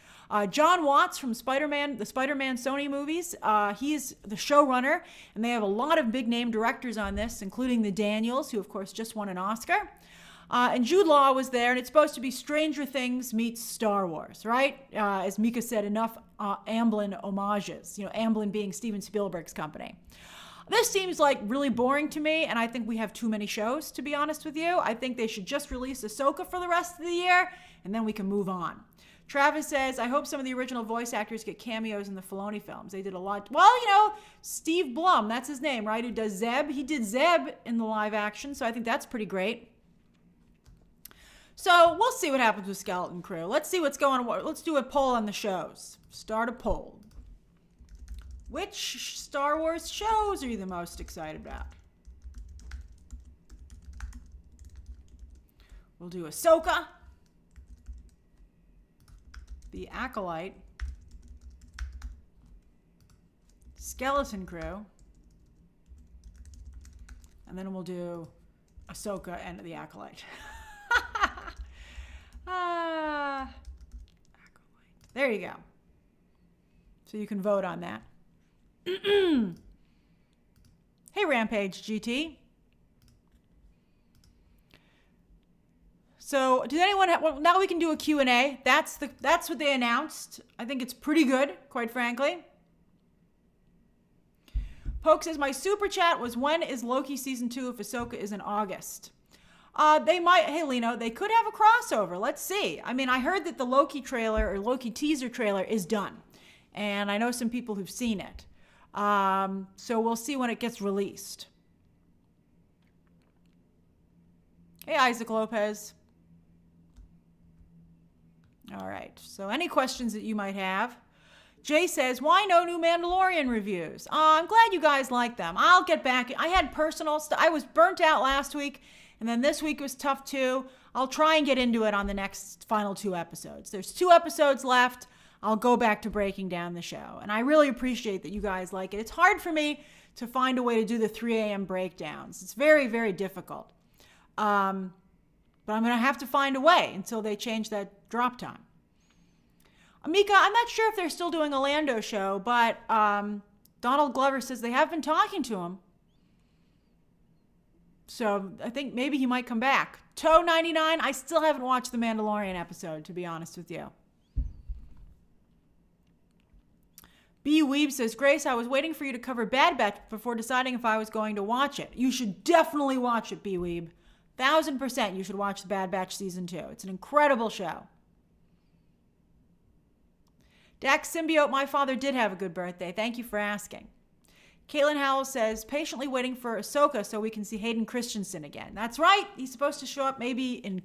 John Watts from the Spider-Man Sony movies, he's the showrunner, and they have a lot of big-name directors on this, including the Daniels, who, of course, just won an Oscar. And Jude Law was there, and it's supposed to be Stranger Things meets Star Wars, right? As Mika said, enough Amblin homages, Amblin being Steven Spielberg's company. This seems like really boring to me, and I think we have too many shows, to be honest with you. I think they should just release Ahsoka for the rest of the year, and then we can move on. Travis says, I hope some of the original voice actors get cameos in the Filoni films. They did a lot. Well, Steve Blum, that's his name, right? Who does Zeb. He did Zeb in the live action, so I think that's pretty great. So we'll see what happens with Skeleton Crew. Let's see what's going on. Let's do a poll on the shows. Start a poll. Which Star Wars shows are you the most excited about? We'll do Ahsoka, The Acolyte, Skeleton Crew, and then we'll do Ahsoka and The Acolyte. Acolyte. There you go. So you can vote on that. Hey, Rampage GT. So, does anyone have, well, now we can do a Q&A. That's what they announced. I think it's pretty good, quite frankly. Poke says, my super chat was, when is Loki season 2 if Ahsoka is in August? They might, hey Lino, they could have a crossover. Let's see. I mean, I heard that the Loki trailer or Loki teaser trailer is done. And I know some people who've seen it. So we'll see when it gets released. Hey, Isaac Lopez. All right. So any questions that you might have? Jay says, why no new Mandalorian reviews? I'm glad you guys like them. I'll get back. I had personal stuff. I was burnt out last week, and then this week was tough too. I'll try and get into it on the next final 2 episodes. There's 2 episodes left. I'll go back to breaking down the show. And I really appreciate that you guys like it. It's hard for me to find a way to do the 3 a.m. breakdowns. It's very, very difficult. But I'm going to have to find a way until they change that drop time. Amika, I'm not sure if they're still doing a Lando show, but Donald Glover says they have been talking to him. So I think maybe he might come back. Toe99, I still haven't watched the Mandalorian episode, to be honest with you. B. Weeb says, Grace, I was waiting for you to cover Bad Batch before deciding if I was going to watch it. You should definitely watch it, B. Weeb. 1000% you should watch the Bad Batch Season 2. It's an incredible show. Dax Symbiote, my father did have a good birthday. Thank you for asking. Caitlin Howell says, patiently waiting for Ahsoka so we can see Hayden Christensen again. That's right. He's supposed to show up maybe in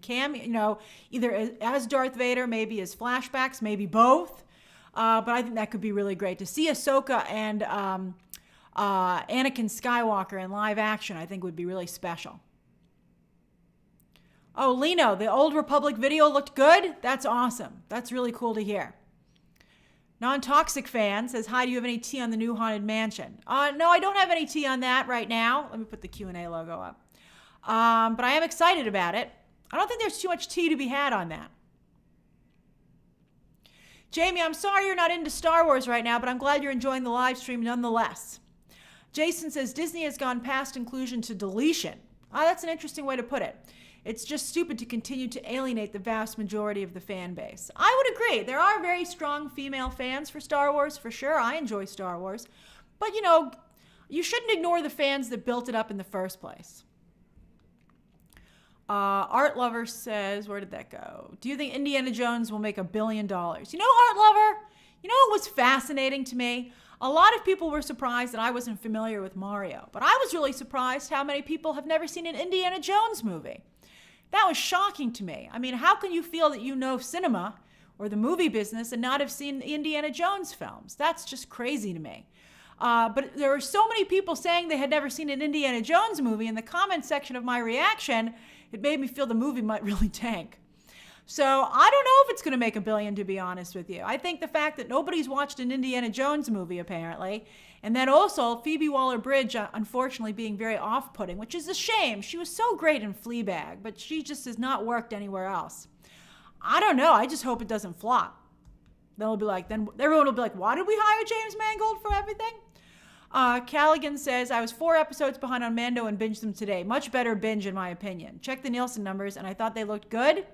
either as Darth Vader, maybe as flashbacks, maybe both. But I think that could be really great. To see Ahsoka and Anakin Skywalker in live action, I think would be really special. Oh, Lino, the Old Republic video looked good? That's awesome. That's really cool to hear. Non-Toxic Fan says, hi, do you have any tea on the new Haunted Mansion? No, I don't have any tea on that right now. Let me put the Q&A logo up. But I am excited about it. I don't think there's too much tea to be had on that. Jamie, I'm sorry you're not into Star Wars right now, but I'm glad you're enjoying the live stream nonetheless. Jason says, Disney has gone past inclusion to deletion. That's an interesting way to put it. It's just stupid to continue to alienate the vast majority of the fan base. I would agree. There are very strong female fans for Star Wars, for sure. I enjoy Star Wars. But, you shouldn't ignore the fans that built it up in the first place. Art Lover says, where did that go? Do you think Indiana Jones will make $1 billion? Art Lover, what was fascinating to me? A lot of people were surprised that I wasn't familiar with Mario. But I was really surprised how many people have never seen an Indiana Jones movie. That was shocking to me. I mean, how can you feel that you know cinema or the movie business and not have seen the Indiana Jones films? That's just crazy to me. But there were so many people saying they had never seen an Indiana Jones movie. In the comment section of my reaction, it made me feel the movie might really tank. So I don't know if it's going to make $1 billion, to be honest with you. I think the fact that nobody's watched an Indiana Jones movie, apparently, and then also Phoebe Waller-Bridge, unfortunately, being very off-putting, which is a shame. She was so great in Fleabag, but she just has not worked anywhere else. I don't know. I just hope it doesn't flop. Then everyone will be like, why did we hire James Mangold for everything? Callaghan says, I was 4 episodes behind on Mando and binged them today. Much better binge, in my opinion. Check the Nielsen numbers, and I thought they looked good.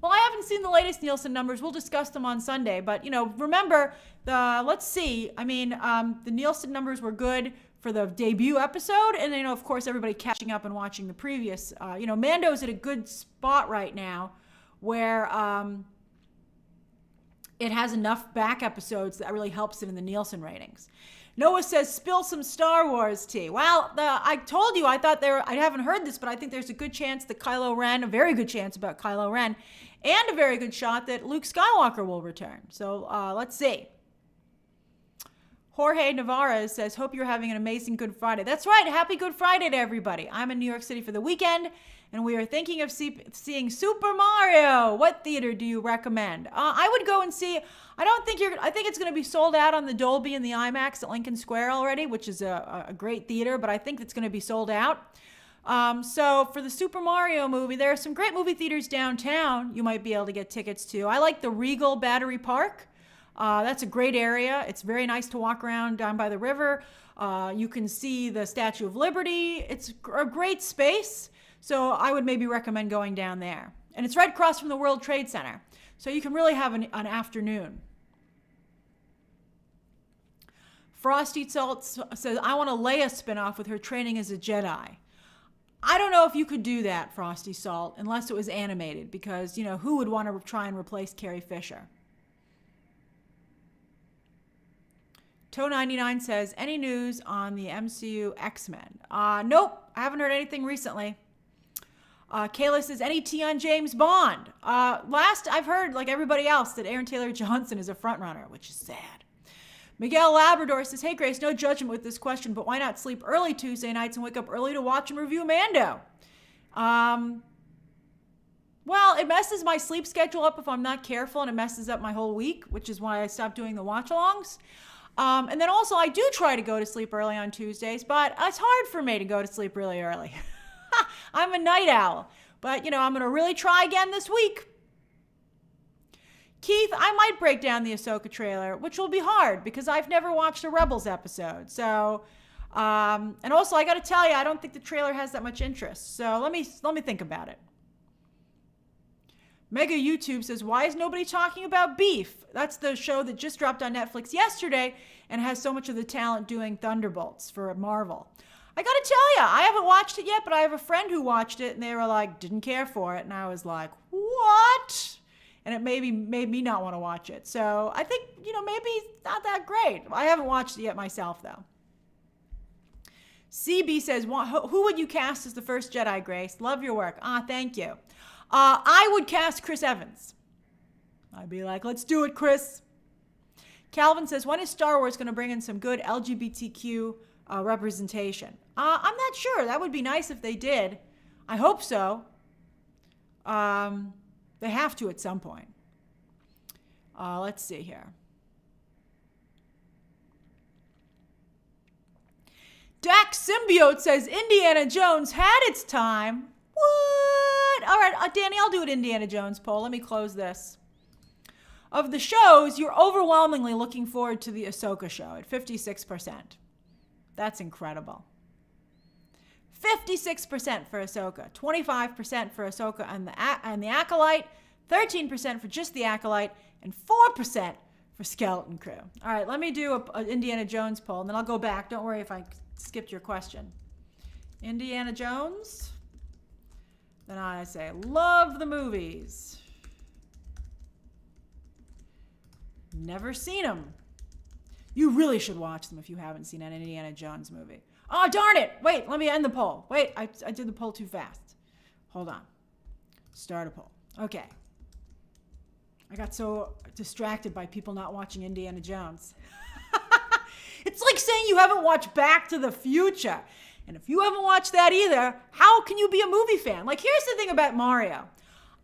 Well, I haven't seen the latest Nielsen numbers. We'll discuss them on Sunday. But, remember, let's see. I mean, the Nielsen numbers were good for the debut episode. And, of course, everybody catching up and watching the previous. Mando's at a good spot right now where it has enough back episodes that really helps it in the Nielsen ratings. Noah says, spill some Star Wars tea. Well, I told you, I haven't heard this, but I think there's a good chance that a very good chance about Kylo Ren, and a very good shot that Luke Skywalker will return. So let's see. Jorge Navarez says, hope you're having an amazing Good Friday. That's right. Happy Good Friday to everybody. I'm in New York City for the weekend, and we are thinking of seeing Super Mario. What theater do you recommend? I would go and see, I think it's going to be sold out on the Dolby and the IMAX at Lincoln Square already, which is a great theater, but I think it's going to be sold out. So for the Super Mario movie, there are some great movie theaters downtown you might be able to get tickets to. I like the Regal Battery Park. That's a great area. It's very nice to walk around down by the river. You can see the Statue of Liberty. It's a great space. So I would maybe recommend going down there. And it's right across from the World Trade Center. So you can really have an afternoon. Frosty Salt says, I want a Leia spinoff with her training as a Jedi. I don't know if you could do that, Frosty Salt, unless it was animated, because, you know, who would want to try and replace Carrie Fisher? Toe99 says, any news on the MCU X-Men? Nope, I haven't heard anything recently. Kayla says, any tea on James Bond? Last I've heard, like everybody else, that Aaron Taylor Johnson is a frontrunner, which is sad. Miguel Labrador says, hey Grace, no judgment with this question, but why not sleep early Tuesday nights and wake up early to watch and review Mando? Well, it messes my sleep schedule up if I'm not careful, and it messes up my whole week, which is why I stopped doing the watch-alongs. And then also, I do try to go to sleep early on Tuesdays, but it's hard for me to go to sleep really early. I'm a night owl. But, you know, I'm going to really try again this week. Keith, I might break down the Ahsoka trailer, which will be hard because I've never watched a Rebels episode. So, and also, I got to tell you, I don't think the trailer has that much interest. So let me think about it. Mega YouTube says, why is nobody talking about Beef? That's the show that just dropped on Netflix yesterday and has so much of the talent doing Thunderbolts for Marvel. I gotta tell you, I haven't watched it yet, but I have a friend who watched it and they were like, didn't care for it. And I was like, what? And it made me not want to watch it. So I think, you know, maybe it's not that great. I haven't watched it yet myself, though. CB says, who would you cast as the first Jedi, Grace? Love your work. Thank you. I would cast Chris Evans. I'd be like, let's do it, Chris. Calvin says, when is Star Wars going to bring in some good LGBTQ representation? I'm not sure. That would be nice if they did. I hope so. They have to at some point. Let's see here. Dak Symbiote says, Indiana Jones had its time. What? All right, Danny, I'll do an Indiana Jones poll. Let me close this. Of the shows, you're overwhelmingly looking forward to the Ahsoka show at 56%. That's incredible. 56% for Ahsoka, 25% for Ahsoka and the Acolyte, 13% for just the Acolyte, and 4% for Skeleton Crew. All right, let me do an Indiana Jones poll, and then I'll go back. Don't worry if I skipped your question. Indiana Jones. Then I say, love the movies. Never seen them. You really should watch them if you haven't seen an Indiana Jones movie. Oh, darn it. Wait, let me end the poll. Wait, I did the poll too fast. Hold on. Start a poll. Okay. I got so distracted by people not watching Indiana Jones. It's like saying you haven't watched Back to the Future. And if you haven't watched that either, how can you be a movie fan? Like, here's the thing about Mario.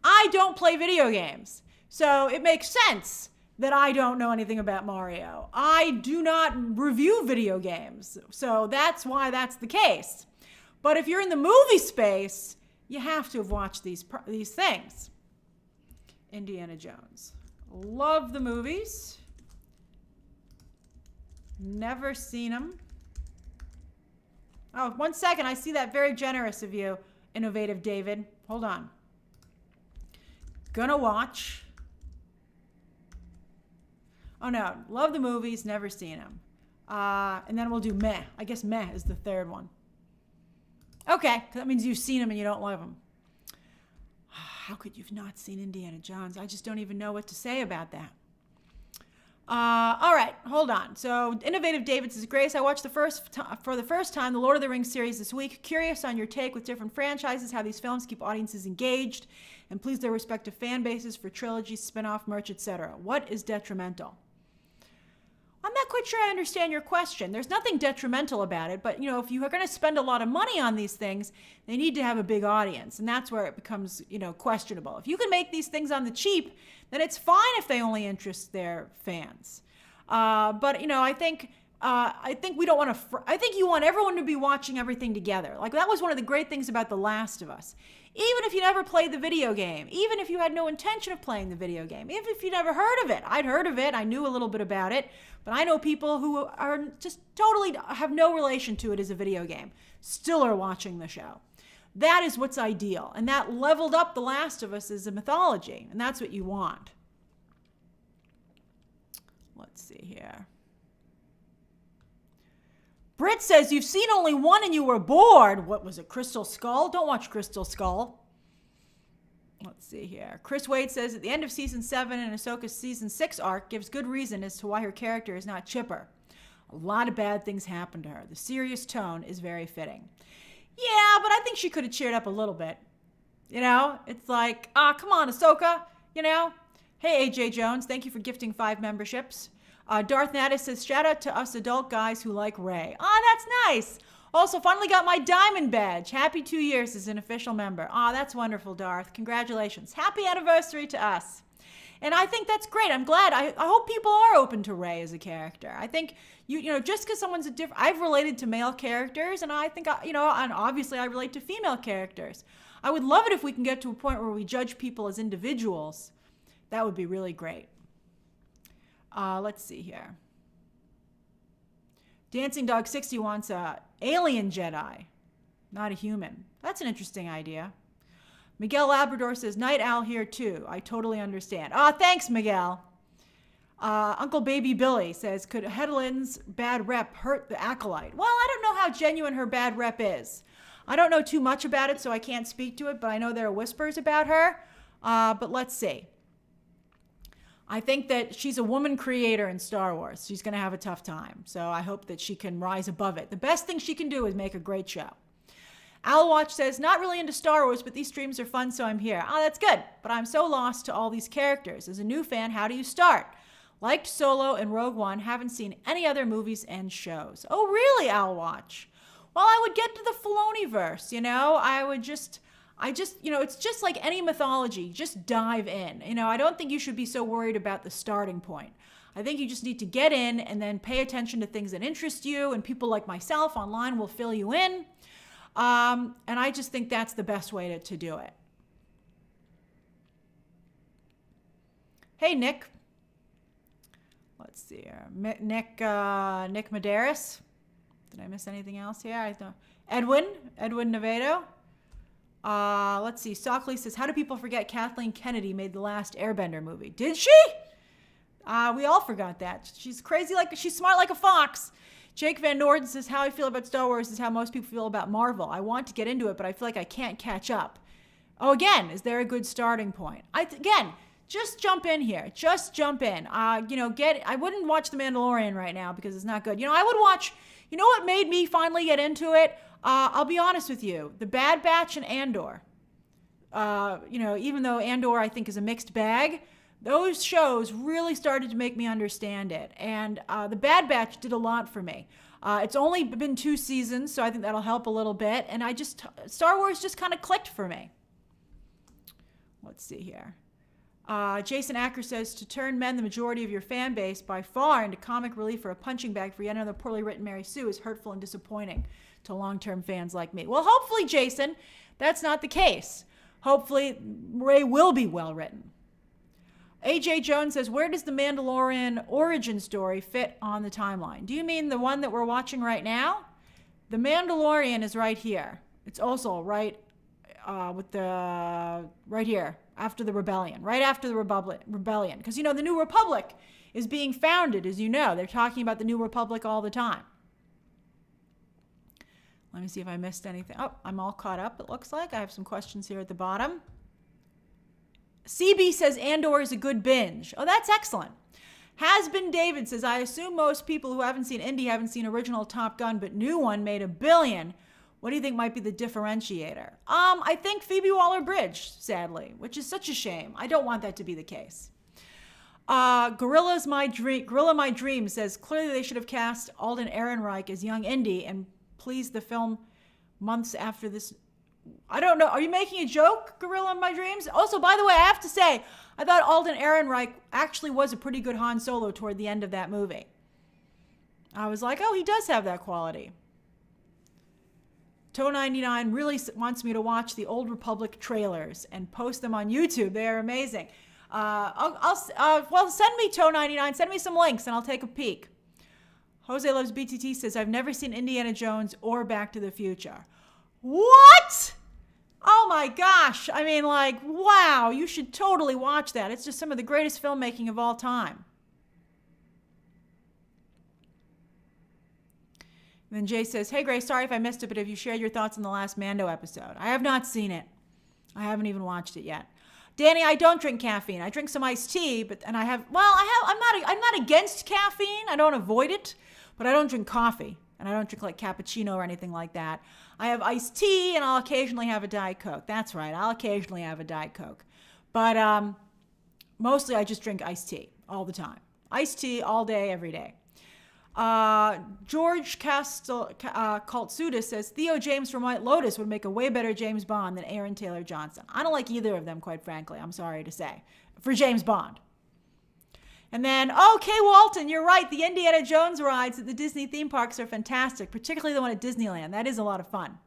I don't play video games. So it makes sense that I don't know anything about Mario. I do not review video games. So that's why that's the case. But if you're in the movie space, you have to have watched these things. Indiana Jones. Love the movies. Never seen them. Oh, 1 second. I see that. Very generous of you, Innovative David. Hold on. Gonna watch. Oh, no. Love the movies. Never seen them. And then we'll do meh. I guess meh is the third one. Okay. That means you've seen them and you don't love them. How could you have not seen Indiana Jones? I just don't even know what to say about that. All right, hold on. So, Innovative David says, Grace, I watched for the first time the Lord of the Rings series this week. Curious on your take with different franchises, how these films keep audiences engaged, and please their respective fan bases for trilogies, spin-off, merch, etc. What is detrimental? I'm not quite sure I understand your question. There's nothing detrimental about it, but if you are going to spend a lot of money on these things, they need to have a big audience, and that's where it becomes, questionable. If you can make these things on the cheap, then it's fine if they only interest their fans. But I think we don't want to. I think you want everyone to be watching everything together. Like that was one of the great things about The Last of Us. Even if you never played the video game, even if you had no intention of playing the video game, even if you never heard of it, I'd heard of it, I knew a little bit about it, but I know people who are just totally have no relation to it as a video game, still are watching the show. That is what's ideal, and that leveled up The Last of Us as a mythology, and that's what you want. Let's see here. Britt says, you've seen only one and you were bored. What was it, Crystal Skull? Don't watch Crystal Skull. Let's see here. Chris Wade says, at the end of Season 7 and Ahsoka's Season 6 arc gives good reason as to why her character is not chipper. A lot of bad things happen to her. The serious tone is very fitting. Yeah, but I think she could have cheered up a little bit. It's like, come on, Ahsoka. Hey, AJ Jones, thank you for gifting 5 memberships. Darth Natus says, shout out to us adult guys who like Rey. That's nice. Also, finally got my diamond badge. Happy 2 years as an official member. That's wonderful, Darth. Congratulations. Happy anniversary to us. And I think that's great. I'm glad. I hope people are open to Rey as a character. I think, just because someone's a different... I've related to male characters, and I think, and obviously I relate to female characters. I would love it if we can get to a point where we judge people as individuals. That would be really great. Let's see here. Dancing Dog 60 wants a alien Jedi, not a human. That's an interesting idea. Miguel Labrador says, Night Owl here too. I totally understand. Thanks, Miguel. Uncle Baby Billy says, could Hedlin's bad rep hurt the Acolyte? Well, I don't know how genuine her bad rep is. I don't know too much about it, so I can't speak to it, but I know there are whispers about her. But let's see. I think that she's a woman creator in Star Wars. She's going to have a tough time. So I hope that she can rise above it. The best thing she can do is make a great show. Alwatch says, not really into Star Wars, but these streams are fun, so I'm here. That's good. But I'm so lost to all these characters. As a new fan, how do you start? Liked Solo and Rogue One. Haven't seen any other movies and shows. Oh, really, Alwatch? Well, I would get to the Filoni verse, it's just like any mythology. Just dive in. I don't think you should be so worried about the starting point. I think you just need to get in and then pay attention to things that interest you, and people like myself online will fill you in. And I just think that's the best way to do it. Hey, Nick. Let's see here. Nick Medeiros. Did I miss anything else here? I thought Edwin Nevado. Let's see. Stockley says, how do people forget Kathleen Kennedy made the last Airbender movie? Did she? We all forgot that. She's crazy, she's smart like a fox. Jake Van Norden says, how I feel about Star Wars is how most people feel about Marvel. I want to get into it, but I feel like I can't catch up. Again, is there a good starting point? Just jump in here. Just jump in. I wouldn't watch The Mandalorian right now because it's not good. I would watch, what made me finally get into it? I'll be honest with you. The Bad Batch and Andor. Even though Andor I think is a mixed bag, those shows really started to make me understand it. And The Bad Batch did a lot for me. It's only been 2 seasons, so I think that'll help a little bit. And Star Wars just kind of clicked for me. Let's see here. Jason Acker says, to turn men, the majority of your fan base, by far into comic relief or a punching bag for yet another poorly written Mary Sue is hurtful and disappointing to long-term fans like me. Well, hopefully, Jason, that's not the case. Hopefully, Rey will be well written. AJ Jones says, where does the Mandalorian origin story fit on the timeline? Do you mean the one that we're watching right now? The Mandalorian is right here. It's also right here after the rebellion, right after the rebellion. Because, the New Republic is being founded, as you know. They're talking about the New Republic all the time. Let me see if I missed anything. Oh, I'm all caught up, it looks like. I have some questions here at the bottom. CB says Andor is a good binge. Oh, that's excellent. Has-Been David says, I assume most people who haven't seen Indy haven't seen original Top Gun, but new one made $1 billion. What do you think might be the differentiator? I think Phoebe Waller-Bridge, sadly, which is such a shame. I don't want that to be the case. Gorilla My Dream says, clearly they should have cast Alden Ehrenreich as young Indy and pleased the film months after this. I don't know. Are you making a joke, Gorilla My Dreams? Also, by the way, I have to say, I thought Alden Ehrenreich actually was a pretty good Han Solo toward the end of that movie. I was like, oh, he does have that quality. Toe99 really wants me to watch the Old Republic trailers and post them on YouTube. They are amazing. Well, send me Toe99. Send me some links and I'll take a peek. Jose Loves BTT says, I've never seen Indiana Jones or Back to the Future. What? Oh my gosh. I mean, like, wow. You should totally watch that. It's just some of the greatest filmmaking of all time. And then Jay says, hey, Grace, sorry if I missed it, but have you shared your thoughts on the last Mando episode? I have not seen it. I haven't even watched it yet. Danny, I don't drink caffeine. I drink some iced tea, I'm not against caffeine. I don't avoid it, but I don't drink coffee. And I don't drink like cappuccino or anything like that. I have iced tea and I'll occasionally have a Diet Coke. That's right. I'll occasionally have a Diet Coke. But mostly I just drink iced tea all the time. Iced tea all day, every day. George Kaltsuda says, Theo James from White Lotus would make a way better James Bond than Aaron Taylor Johnson. I don't like either of them, quite frankly. I'm sorry to say. For James Bond. And then, Kay Walton, you're right. The Indiana Jones rides at the Disney theme parks are fantastic, particularly the one at Disneyland. That is a lot of fun.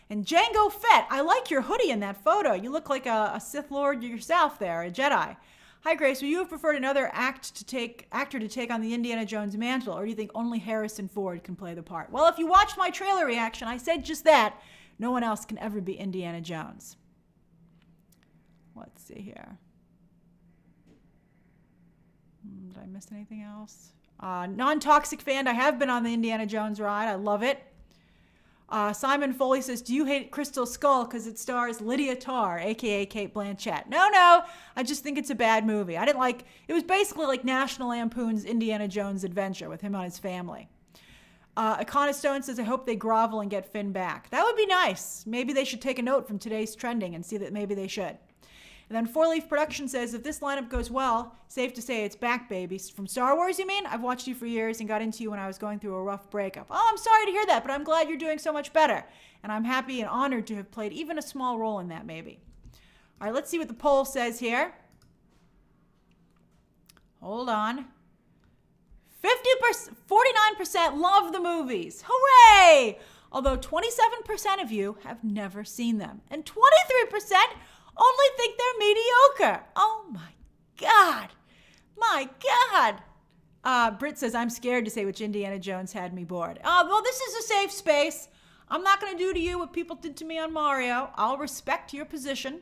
And Django Fett, I like your hoodie in that photo. You look like a Sith Lord yourself there, a Jedi. Hi, Grace. Would you have preferred another actor to take on the Indiana Jones mantle, or do you think only Harrison Ford can play the part? Well, if you watched my trailer reaction, I said just that. No one else can ever be Indiana Jones. Let's see here. Did I miss anything else? Non-toxic fan. I have been on the Indiana Jones ride. I love it. Simon Foley says, do you hate Crystal Skull because it stars Lydia Tarr, a.k.a. Kate Blanchett? No. I just think it's a bad movie. I didn't like, it was basically like National Lampoon's Indiana Jones Adventure with him and his family. Econostone says, I hope they grovel and get Finn back. That would be nice. Maybe they should take a note from today's trending and see that maybe they should. And then Four Leaf Production says, if this lineup goes well, safe to say it's back, baby. From Star Wars, you mean? I've watched you for years and got into you when I was going through a rough breakup. Oh, I'm sorry to hear that, but I'm glad you're doing so much better. And I'm happy and honored to have played even a small role in that, maybe. All right, let's see what the poll says here. Hold on. 49% love the movies. Hooray! Although 27% of you have never seen them. And 23% only think they're mediocre. Oh my God. My God. Britt says, I'm scared to say which Indiana Jones had me bored. Well, this is a safe space. I'm not going to do to you what people did to me on Mario. I'll respect your position.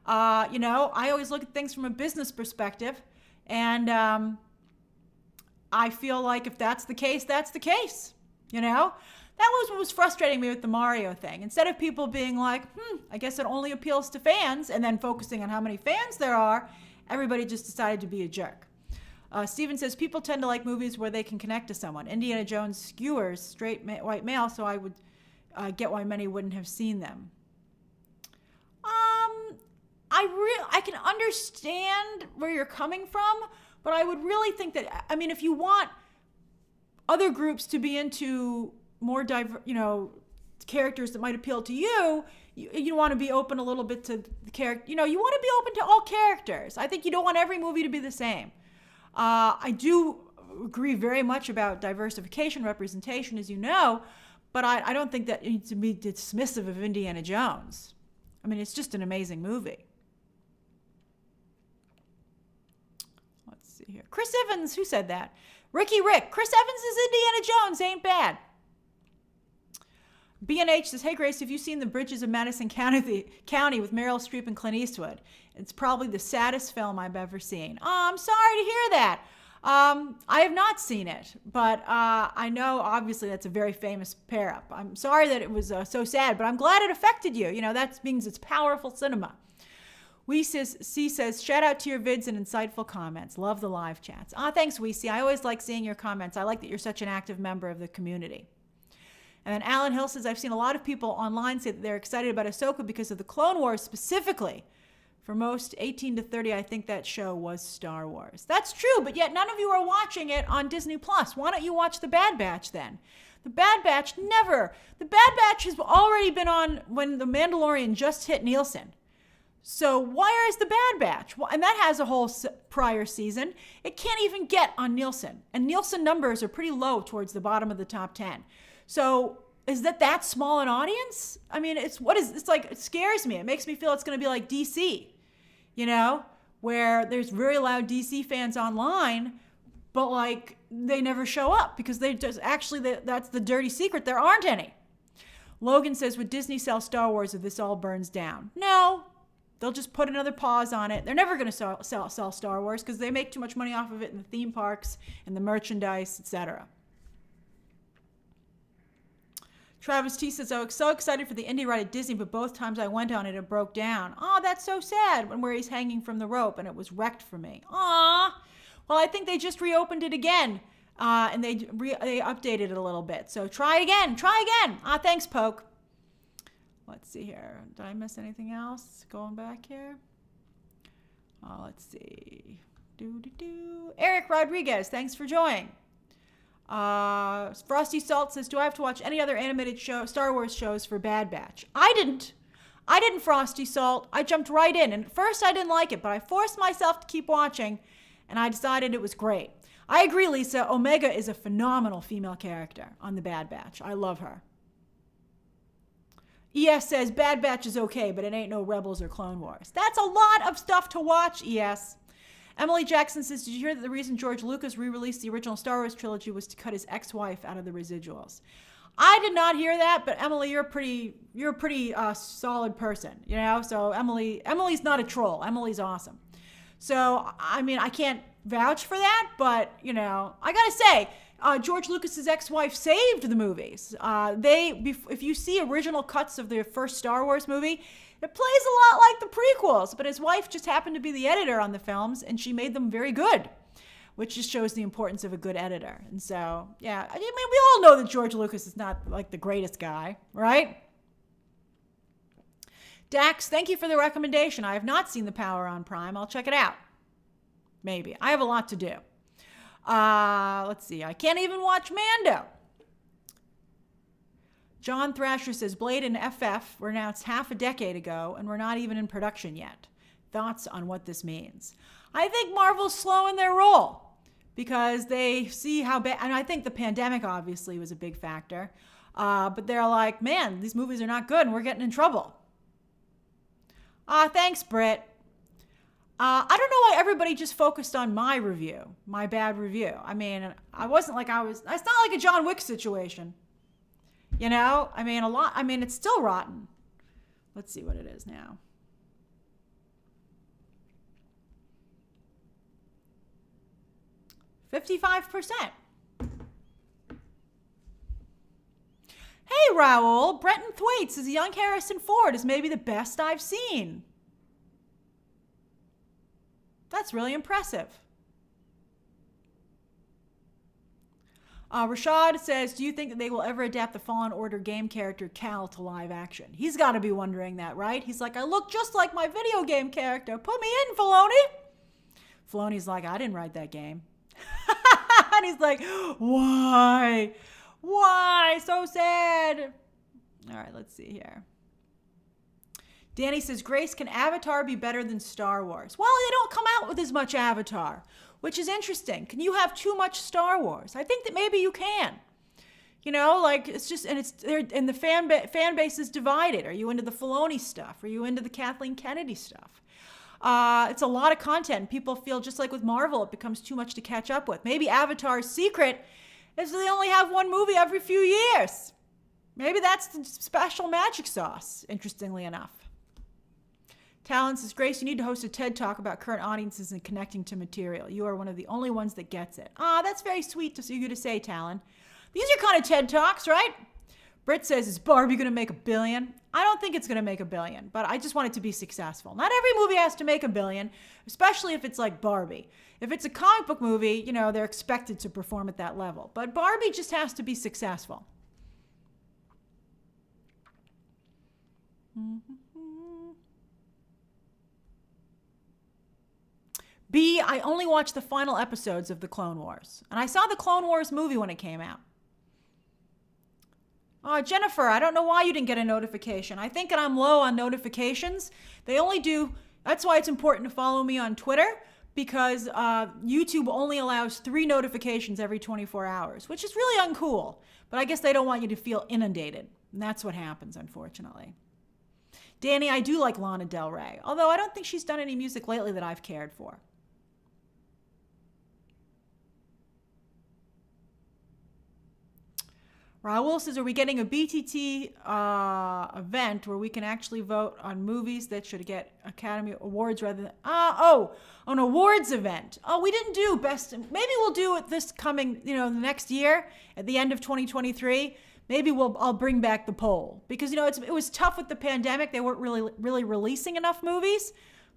I always look at things from a business perspective. And I feel like if that's the case, that's the case. That was what was frustrating me with the Mario thing. Instead of people being like, I guess it only appeals to fans, and then focusing on how many fans there are, everybody just decided to be a jerk. Steven says, people tend to like movies where they can connect to someone. Indiana Jones skewers straight white male, so I would get why many wouldn't have seen them. I can understand where you're coming from, but I would really think that, if you want other groups to be into more diverse, characters that might appeal to you, you want to be open a little bit to the character. You want to be open to all characters. I think you don't want every movie to be the same. I do agree very much about diversification, representation, as you know, but I don't think that you need to be dismissive of Indiana Jones. It's just an amazing movie. Let's see here. Chris Evans, who said that? Ricky Rick. Chris Evans is Indiana Jones, ain't bad. B&H says, hey, Grace, have you seen The Bridges of Madison County with Meryl Streep and Clint Eastwood? It's probably the saddest film I've ever seen. Oh, I'm sorry to hear that. I have not seen it, but I know, obviously, that's a very famous pair-up. I'm sorry that it was so sad, but I'm glad it affected you. That means it's powerful cinema. C says, shout out to your vids and insightful comments. Love the live chats. Thanks, Weesey. I always like seeing your comments. I like that you're such an active member of the community. And then Alan Hill says, I've seen a lot of people online say that they're excited about Ahsoka because of the Clone Wars specifically, For most 18 to 30, I think that show was Star Wars. That's true, but yet none of you are watching it on Disney Plus. Why don't you watch The Bad Batch then? The Bad Batch never. The Bad Batch has already been on when The Mandalorian just hit Nielsen. So why is The Bad Batch? Well, and that has a whole prior season. It can't even get on Nielsen. And Nielsen numbers are pretty low towards the bottom of the top 10. So is that small an audience? I mean, it's like, it scares me. It makes me feel it's going to be like DC, where there's very loud DC fans online, but like they never show up because they just that's the dirty secret. There aren't any. Logan says, would Disney sell Star Wars if this all burns down? No, they'll just put another pause on it. They're never going to sell Star Wars because they make too much money off of it in the theme parks and the merchandise, etc. Travis T says, I was so excited for the indie ride at Disney, but both times I went on it, it broke down. Oh, that's so sad, where he's hanging from the rope and it was wrecked for me. Aw. Well, I think they just reopened it again, and they updated it a little bit. So try again. Thanks, Poke. Let's see here. Did I miss anything else? Going back here. Let's see. Eric Rodriguez, thanks for joining. Frosty Salt says, do I have to watch any other animated Star Wars shows for Bad Batch? I didn't, Frosty Salt. I jumped right in. And at first I didn't like it, but I forced myself to keep watching, and I decided it was great. I agree, Lisa. Omega is a phenomenal female character on the Bad Batch. I love her. ES says, Bad Batch is okay, but it ain't no Rebels or Clone Wars. That's a lot of stuff to watch, ES. Emily Jackson says, did you hear that the reason George Lucas re-released the original Star Wars trilogy was to cut his ex-wife out of the residuals? I did not hear that, but Emily, you're a pretty solid person, So Emily's not a troll. Emily's awesome. So, I mean, I can't vouch for that, but, I gotta say, George Lucas's ex-wife saved the movies. If you see original cuts of the first Star Wars movie, it plays a lot like the prequels, but his wife just happened to be the editor on the films, and she made them very good, which just shows the importance of a good editor. And so, yeah, I mean, we all know that George Lucas is not like the greatest guy, right? Dax, thank you for the recommendation. I have not seen The Power on Prime. I'll check it out. Maybe. I have a lot to do. Let's see. I can't even watch Mando. John Thrasher says, Blade and FF were announced half a decade ago, and we're not even in production yet. Thoughts on what this means? I think Marvel's slowing their roll because they see how bad, and I think the pandemic obviously was a big factor, but they're like, man, these movies are not good, and we're getting in trouble. Thanks, Britt. I don't know why everybody just focused on my review, my bad review. I mean, it's not like a John Wick situation. It's still rotten. Let's see what it is now. %55. Hey, Raoul, Brenton Thwaites as young Harrison Ford is maybe the best I've seen. That's really impressive. Rashad says, do you think that they will ever adapt the Fallen Order game character Cal to live action? He's got to be wondering that, right? He's like, I look just like my video game character. Put me in, Filoni. Filoni's like, I didn't write that game. And he's like, why? Why? So sad. All right, let's see here. Danny says, Grace, can Avatar be better than Star Wars? Well, they don't come out with as much Avatar, which is interesting. Can you have too much Star Wars? I think that maybe you can. It's just, and the fan base is divided. Are you into the Filoni stuff? Are you into the Kathleen Kennedy stuff? It's a lot of content. People feel just like with Marvel, it becomes too much to catch up with. Maybe Avatar's secret is they only have one movie every few years. Maybe that's the special magic sauce, interestingly enough. Talon says, Grace, you need to host a TED Talk about current audiences and connecting to material. You are one of the only ones that gets it. That's very sweet of you to say, Talon. These are kind of TED Talks, right? Britt says, is Barbie going to make $1 billion? I don't think it's going to make $1 billion, but I just want it to be successful. Not every movie has to make $1 billion, especially if it's like Barbie. If it's a comic book movie, they're expected to perform at that level. But Barbie just has to be successful. B, I only watched the final episodes of the Clone Wars. And I saw the Clone Wars movie when it came out. Jennifer, I don't know why you didn't get a notification. I think that I'm low on notifications. That's why it's important to follow me on Twitter, because YouTube only allows 3 notifications every 24 hours, which is really uncool. But I guess they don't want you to feel inundated. And that's what happens, unfortunately. Danny, I do like Lana Del Rey, although I don't think she's done any music lately that I've cared for. Raul says, are we getting a BTT event where we can actually vote on movies that should get Academy Awards rather than... an awards event. We didn't do best... Maybe we'll do it this coming, the next year, at the end of 2023. Maybe I'll bring back the poll. Because, it was tough with the pandemic. They weren't really releasing enough movies.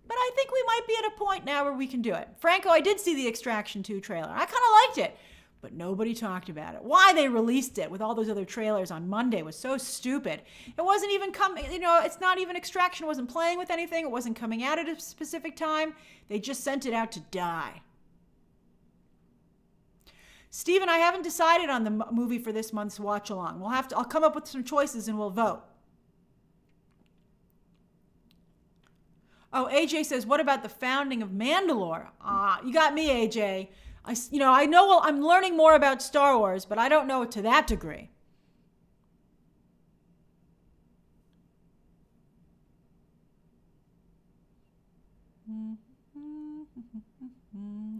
But I think we might be at a point now where we can do it. Franco, I did see the Extraction 2 trailer. I kind of liked it. But nobody talked about it. Why they released it with all those other trailers on Monday was so stupid. It wasn't even coming, it's not even Extraction wasn't playing with anything. It wasn't coming out at a specific time. They just sent it out to die. Stephen, I haven't decided on the movie for this month's watch along. I'll come up with some choices and we'll vote. AJ says, what about the founding of Mandalore? You got me, AJ. I know I'm learning more about Star Wars, but I don't know it to that degree.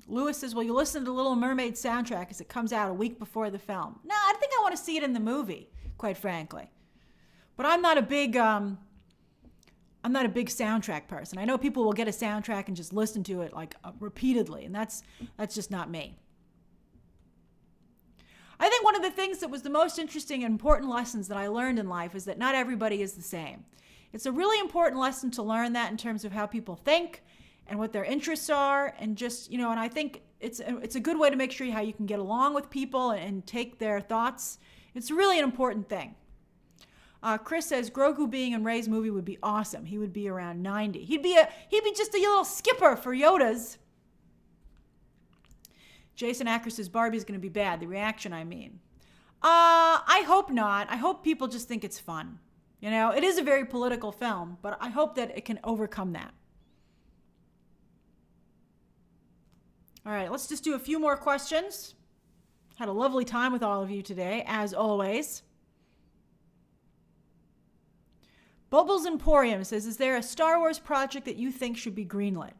Lewis says, well, you listen to Little Mermaid soundtrack as it comes out a week before the film. No, I think I want to see it in the movie, quite frankly. But I'm not a big soundtrack person. I know people will get a soundtrack and just listen to it repeatedly, and that's just not me. I think one of the things that was the most interesting and important lessons that I learned in life is that not everybody is the same. It's a really important lesson to learn that in terms of how people think and what their interests are, and just, and I think it's a good way to make sure how you can get along with people and take their thoughts. It's really an important thing. Chris says Grogu being in Rey's movie would be awesome. He would be around 90. He'd be just a little skipper for Yoda's. Jason Acker says Barbie's going to be bad. The reaction, I mean. I hope not. I hope people just think it's fun. It is a very political film, but I hope that it can overcome that. All right, let's just do a few more questions. Had a lovely time with all of you today, as always. Bubbles Emporium says, is there a Star Wars project that you think should be greenlit?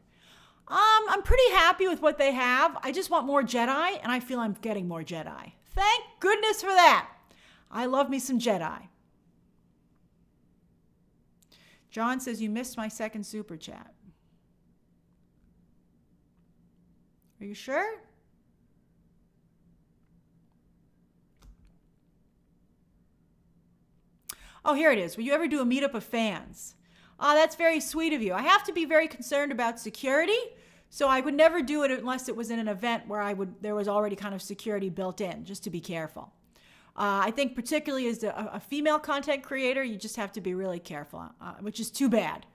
I'm pretty happy with what they have. I just want more Jedi, and I feel I'm getting more Jedi. Thank goodness for that. I love me some Jedi. John says, you missed my second super chat. Are you sure? Oh, here it is. Will you ever do a meetup of fans? That's very sweet of you. I have to be very concerned about security, so I would never do it unless it was in an event where there was already kind of security built in, just to be careful. I think particularly as a female content creator, you just have to be really careful, which is too bad.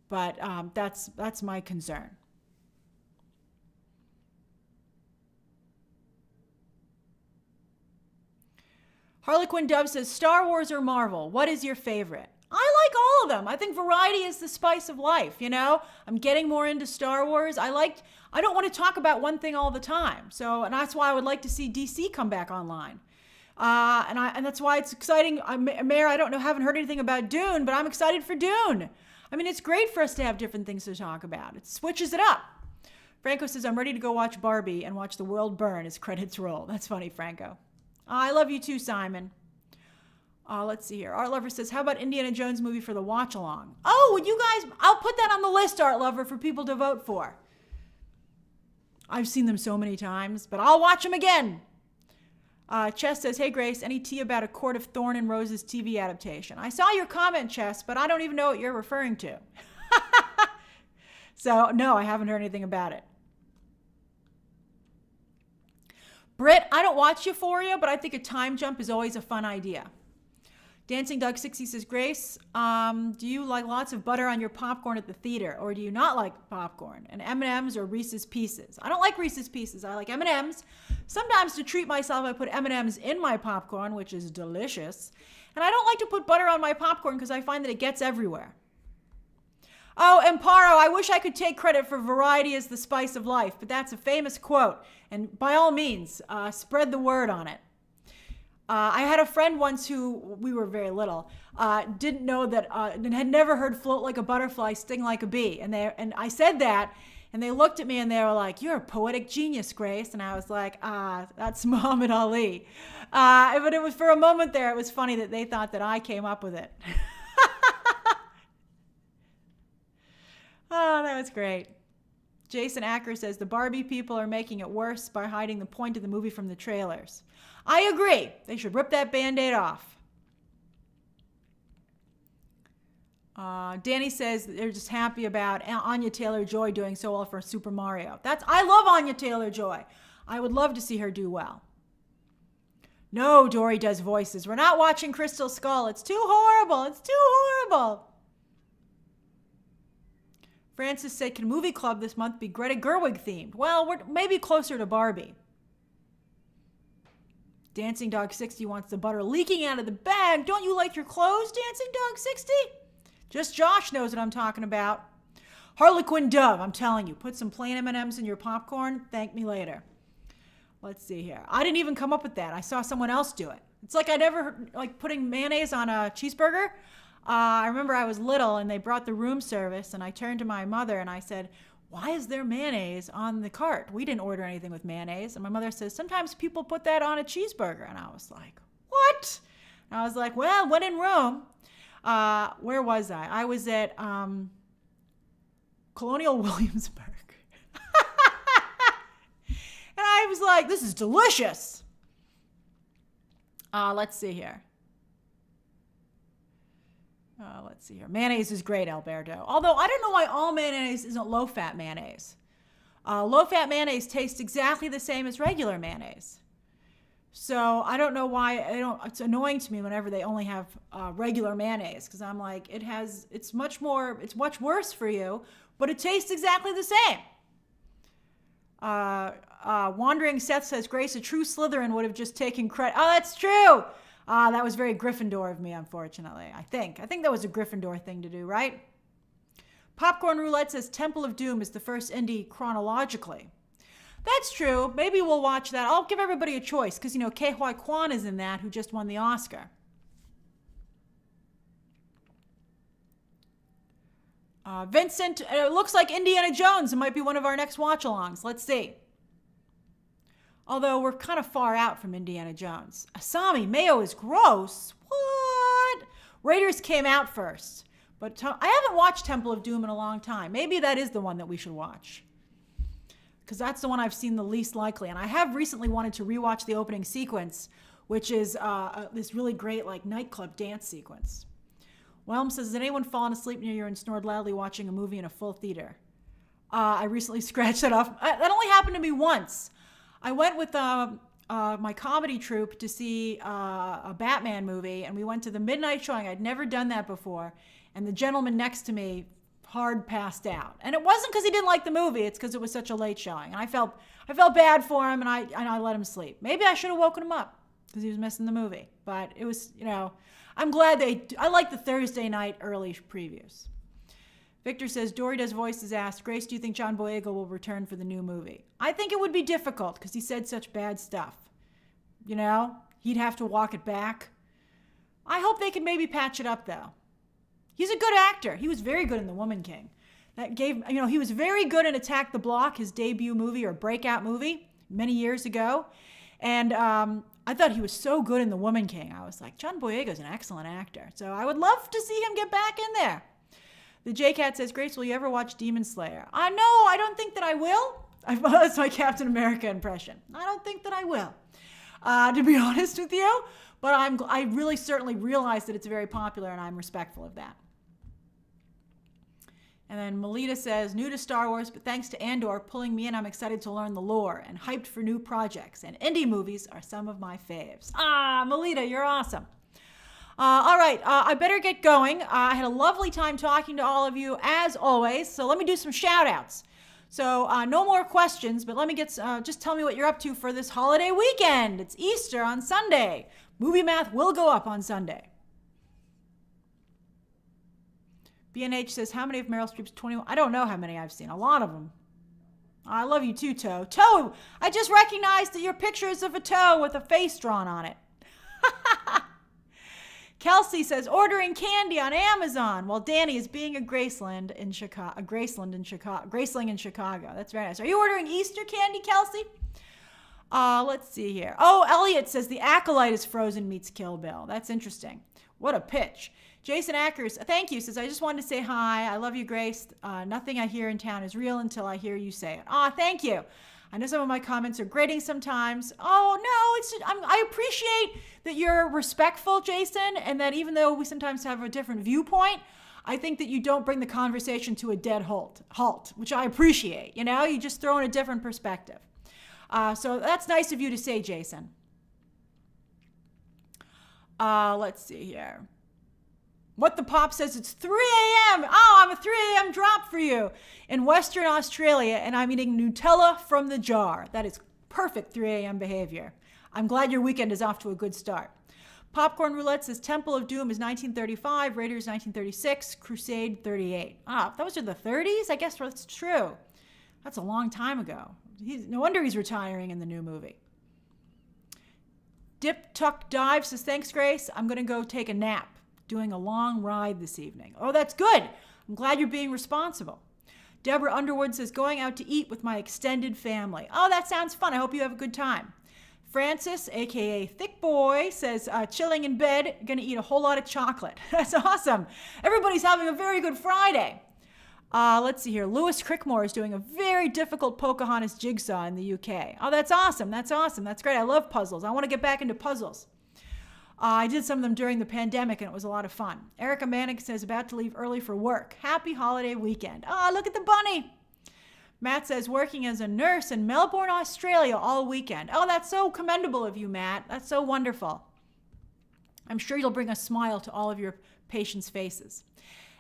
But that's my concern. Harlequin Dove says, Star Wars or Marvel? What is your favorite? I like all of them. I think variety is the spice of life, I'm getting more into Star Wars. I don't want to talk about one thing all the time. And that's why I would like to see DC come back online. And that's why it's exciting. Mayor, haven't heard anything about Dune, but I'm excited for Dune. I mean, it's great for us to have different things to talk about. It switches it up. Franco says, I'm ready to go watch Barbie and watch the world burn as credits roll. That's funny, Franco. I love you too, Simon. Let's see here. Art Lover says, how about Indiana Jones movie for the watch along? Oh, would you guys, I'll put that on the list, Art Lover, for people to vote for. I've seen them so many times, but I'll watch them again. Chess says, hey, Grace, any tea about A Court of Thorn and Roses TV adaptation? I saw your comment, Chess, but I don't even know what you're referring to. So, no, I haven't heard anything about it. Britt, I don't watch Euphoria, but I think a time jump is always a fun idea. Dancing Dog 60 says, Grace, do you like lots of butter on your popcorn at the theater, or do you not like popcorn? And M&Ms or Reese's Pieces? I don't like Reese's Pieces. I like M&Ms. Sometimes to treat myself, I put M&Ms in my popcorn, which is delicious. And I don't like to put butter on my popcorn because I find that it gets everywhere. Oh, Amparo, I wish I could take credit for variety is the spice of life, but that's a famous quote. And by all means, spread the word on it. I had a friend once who, we were very little, didn't know that, and had never heard float like a butterfly, sting like a bee. And I said that, and they looked at me and they were like, you're a poetic genius, Grace. And I was like, that's Muhammad Ali. But it was for a moment there, it was funny that they thought that I came up with it. Oh, that was great. Jason Acker says, the Barbie people are making it worse by hiding the point of the movie from the trailers. I agree. They should rip that Band-Aid off. Danny says that they're just happy about Anya Taylor-Joy doing so well for Super Mario. I love Anya Taylor-Joy. I would love to see her do well. No, Dory does voices. We're not watching Crystal Skull. It's too horrible. It's too horrible. Francis said, can Movie Club this month be Greta Gerwig themed? Well, we're maybe closer to Barbie. Dancing Dog 60 wants the butter leaking out of the bag. Don't you like your clothes, Dancing Dog 60? Just Josh knows what I'm talking about. Harlequin Dove, I'm telling you, put some plain M&Ms in your popcorn. Thank me later. Let's see here. I didn't even come up with that. I saw someone else do it. It's like I never heard, like putting mayonnaise on a cheeseburger. I remember I was little and they brought the room service and I turned to my mother and I said, why is there mayonnaise on the cart? We didn't order anything with mayonnaise. And my mother says, sometimes people put that on a cheeseburger. And I was like, what? And I was like, well, when in Rome, where was I? I was at Colonial Williamsburg. And I was like, this is delicious. Let's see here. Mayonnaise is great, Alberto. Although I don't know why all mayonnaise isn't low-fat mayonnaise. Low-fat mayonnaise tastes exactly the same as regular mayonnaise. So I don't know why it's annoying to me whenever they only have regular mayonnaise, because I'm like, it's much worse for you, but it tastes exactly the same. Wandering Seth says, Grace, a true Slytherin would have just taken credit. Oh, that's true. That was very Gryffindor of me, unfortunately. I think that was a Gryffindor thing to do, right? Popcorn Roulette says Temple of Doom is the first indie chronologically. That's true. Maybe we'll watch that. I'll give everybody a choice because, Ke Huy Quan is in that, who just won the Oscar. Vincent, it looks like Indiana Jones. It might be one of our next watch-alongs. Let's see. Although we're kind of far out from Indiana Jones. Asami, mayo is gross. What? Raiders came out first. But I haven't watched Temple of Doom in a long time. Maybe that is the one that we should watch. Because that's the one I've seen the least likely. And I have recently wanted to rewatch the opening sequence, which is this really great nightclub dance sequence. Whelm says, has anyone fallen asleep near you and snored loudly watching a movie in a full theater? I recently scratched that off. That only happened to me once. I went with my comedy troupe to see a Batman movie, and we went to the midnight showing. I'd never done that before, and the gentleman next to me hard passed out. And it wasn't because he didn't like the movie; it's because it was such a late showing. And I felt bad for him, and I let him sleep. Maybe I should have woken him up because he was missing the movie. But it was, I'm glad I like the Thursday night early previews. Victor says, Dory Does Voices asked, Grace, do you think John Boyega will return for the new movie? I think it would be difficult because he said such bad stuff. He'd have to walk it back. I hope they can maybe patch it up, though. He's a good actor. He was very good in The Woman King. He was very good in Attack the Block, his debut movie or breakout movie many years ago. And I thought he was so good in The Woman King. I was like, John Boyega's an excellent actor. So I would love to see him get back in there. The J-Cat says, Grace, will you ever watch Demon Slayer? No, I don't think that I will. That's my Captain America impression. I don't think that I will, to be honest with you. But I really certainly realize that it's very popular, and I'm respectful of that. And then Melita says, new to Star Wars, but thanks to Andor pulling me in, I'm excited to learn the lore and hyped for new projects. And indie movies are some of my faves. Melita, you're awesome. All right, I better get going. I had a lovely time talking to all of you, as always. So let me do some shout outs. So no more questions, but let me get, just tell me what you're up to for this holiday weekend. It's Easter on Sunday. Movie Math will go up on Sunday. B&H says, how many of Meryl Streep's 21? I don't know how many I've seen. A lot of them. I love you too, Toe. Toe, I just recognized that your picture is of a toe with a face drawn on it. Kelsey says, ordering candy on Amazon while Danny is being a Graceland in Chicago. Graceling in Chicago. That's very nice. Are you ordering Easter candy, Kelsey? Let's see here. Oh, Elliot says the Acolyte is Frozen meets Kill Bill. That's interesting. What a pitch. Jason Ackers, thank you, says, I just wanted to say hi. I love you, Grace. Nothing I hear in town is real until I hear you say it. Thank you. I know some of my comments are grating sometimes. Oh, no, I appreciate that you're respectful, Jason, and that even though we sometimes have a different viewpoint, I think that you don't bring the conversation to a dead halt, which I appreciate. You know, you just throw in a different perspective. So that's nice of you to say, Jason. Let's see here. What the Pop says, it's 3 a.m. I'm a 3 a.m. drop for you in Western Australia, and I'm eating Nutella from the jar. That is perfect 3 a.m. behavior. I'm glad your weekend is off to a good start. Popcorn Roulette says Temple of Doom is 1935, Raiders 1936, Crusade 38. Those are the 30s? I guess that's true. That's a long time ago. No wonder he's retiring in the new movie. Dip Tuck Dive says, thanks, Grace. I'm going to go take a nap. Doing a long ride this evening. Oh, that's good. I'm glad you're being responsible. Deborah Underwood says, going out to eat with my extended family. Oh, that sounds fun. I hope you have a good time. Francis, aka Thick Boy, says, chilling in bed, gonna eat a whole lot of chocolate. That's awesome. Everybody's having a very good Friday. Let's see here. Lewis Crickmore is doing a very difficult Pocahontas jigsaw in the UK. Oh, that's awesome. That's awesome. That's great. I love puzzles. I want to get back into puzzles. I did some of them during the pandemic, and it was a lot of fun. Erica Manick says, about to leave early for work. Happy holiday weekend. Look at the bunny. Matt says, working as a nurse in Melbourne, Australia all weekend. Oh, that's so commendable of you, Matt. That's so wonderful. I'm sure you'll bring a smile to all of your patients' faces.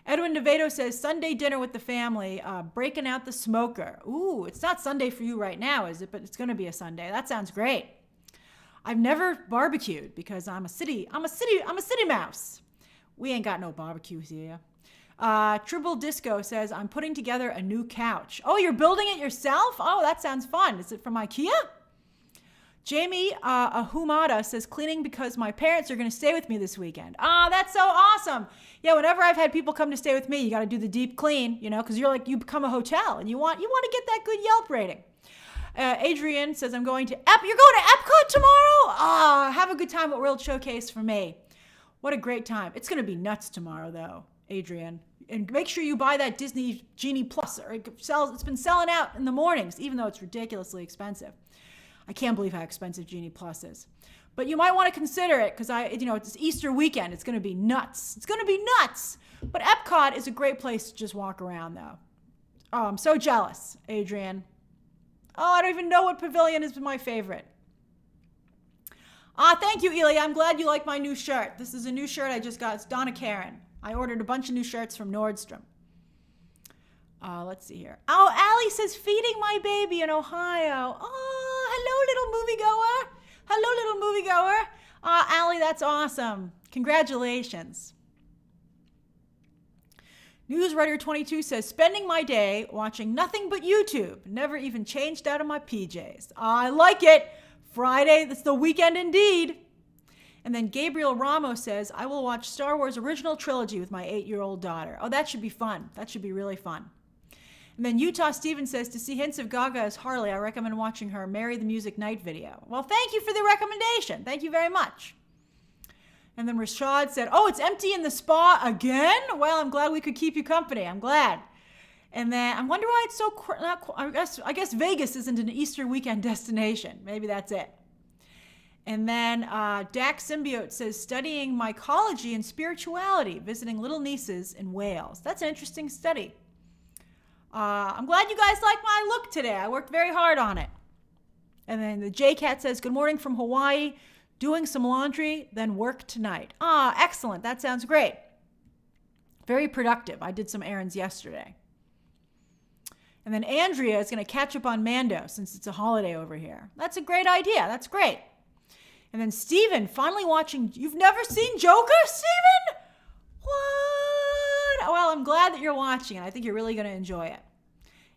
Edwin DeVito says, Sunday dinner with the family, breaking out the smoker. Ooh, it's not Sunday for you right now, is it? But it's going to be a Sunday. That sounds great. I've never barbecued because I'm a city mouse. We ain't got no barbecues here. Tribble Disco says, I'm putting together a new couch. Oh, you're building it yourself? Oh, that sounds fun. Is it from IKEA? Jamie Ahumada says, cleaning because my parents are going to stay with me this weekend. That's so awesome. Yeah, whenever I've had people come to stay with me, you got to do the deep clean, because you become a hotel and you want to get that good Yelp rating. Adrian says, I'm going to You're going to Epcot tomorrow? Have a good time at World Showcase for me. What a great time. It's going to be nuts tomorrow, though, Adrian. And make sure you buy that Disney Genie Plus. It's been selling out in the mornings, even though it's ridiculously expensive. I can't believe how expensive Genie Plus is. But you might want to consider it because it's Easter weekend. It's going to be nuts. It's going to be nuts. But Epcot is a great place to just walk around, though. Oh, I'm so jealous, Adrian. I don't even know what pavilion is my favorite. Thank you, Eli. I'm glad you like my new shirt. This is a new shirt I just got. It's Donna Karen. I ordered a bunch of new shirts from Nordstrom. Let's see here. Oh, Allie says, feeding my baby in Ohio. Oh, hello, little moviegoer. Hello, little moviegoer. Allie, that's awesome. Congratulations. Newswriter22 says, spending my day watching nothing but YouTube. Never even changed out of my PJs. I like it. Friday, that's the weekend indeed. And then Gabriel Ramos says, I will watch Star Wars Original Trilogy with my 8-year-old daughter. Oh, that should be fun. That should be really fun. And then Utah Steven says, to see hints of Gaga as Harley, I recommend watching her Marry the Music Night video. Well, thank you for the recommendation. Thank you very much. And then Rashad said, oh, it's empty in the spa again? Well, I'm glad we could keep you company. I'm glad. And then I wonder why it's so, I guess Vegas isn't an Easter weekend destination. Maybe that's it. And then Dax Symbiote says, studying mycology and spirituality, visiting little nieces in Wales. That's an interesting study. I'm glad you guys like my look today. I worked very hard on it. And then the J-Cat says, good morning from Hawaii. doing some laundry, then work tonight. Ah, excellent. That sounds great. Very productive. I did some errands yesterday. And then Andrea is going to catch up on Mando since it's a holiday over here. That's a great idea. That's great. And then Steven, finally watching. You've never seen Joker, Steven? What? Well, I'm glad that you're watching it. I think you're really going to enjoy it.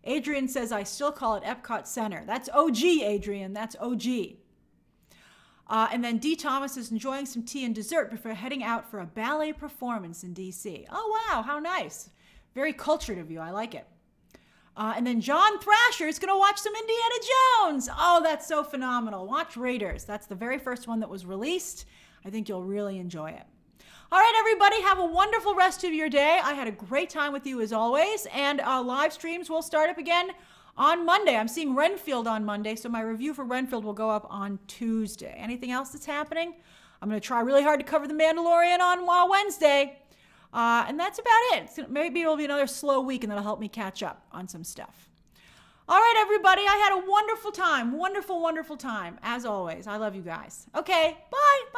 Adrian says, I still call it Epcot Center. That's OG, Adrian. That's OG. And then D. Thomas is enjoying some tea and dessert before heading out for a ballet performance in D.C. Oh, wow. How nice. Very cultured of you. I like it. And then John Thrasher is going to watch some Indiana Jones. Oh, that's so phenomenal. Watch Raiders. That's the very first one that was released. I think you'll really enjoy it. All right, everybody, have a wonderful rest of your day. I had a great time with you as always. And live streams will start up again on Monday. I'm seeing Renfield on Monday, so my review for Renfield will go up on Tuesday. Anything else that's happening? I'm going to try really hard to cover The Mandalorian on Wednesday. And that's about it. Maybe it'll be another slow week, and that'll help me catch up on some stuff. All right, everybody. I had a wonderful time. Wonderful, wonderful time. As always, I love you guys. Okay, bye.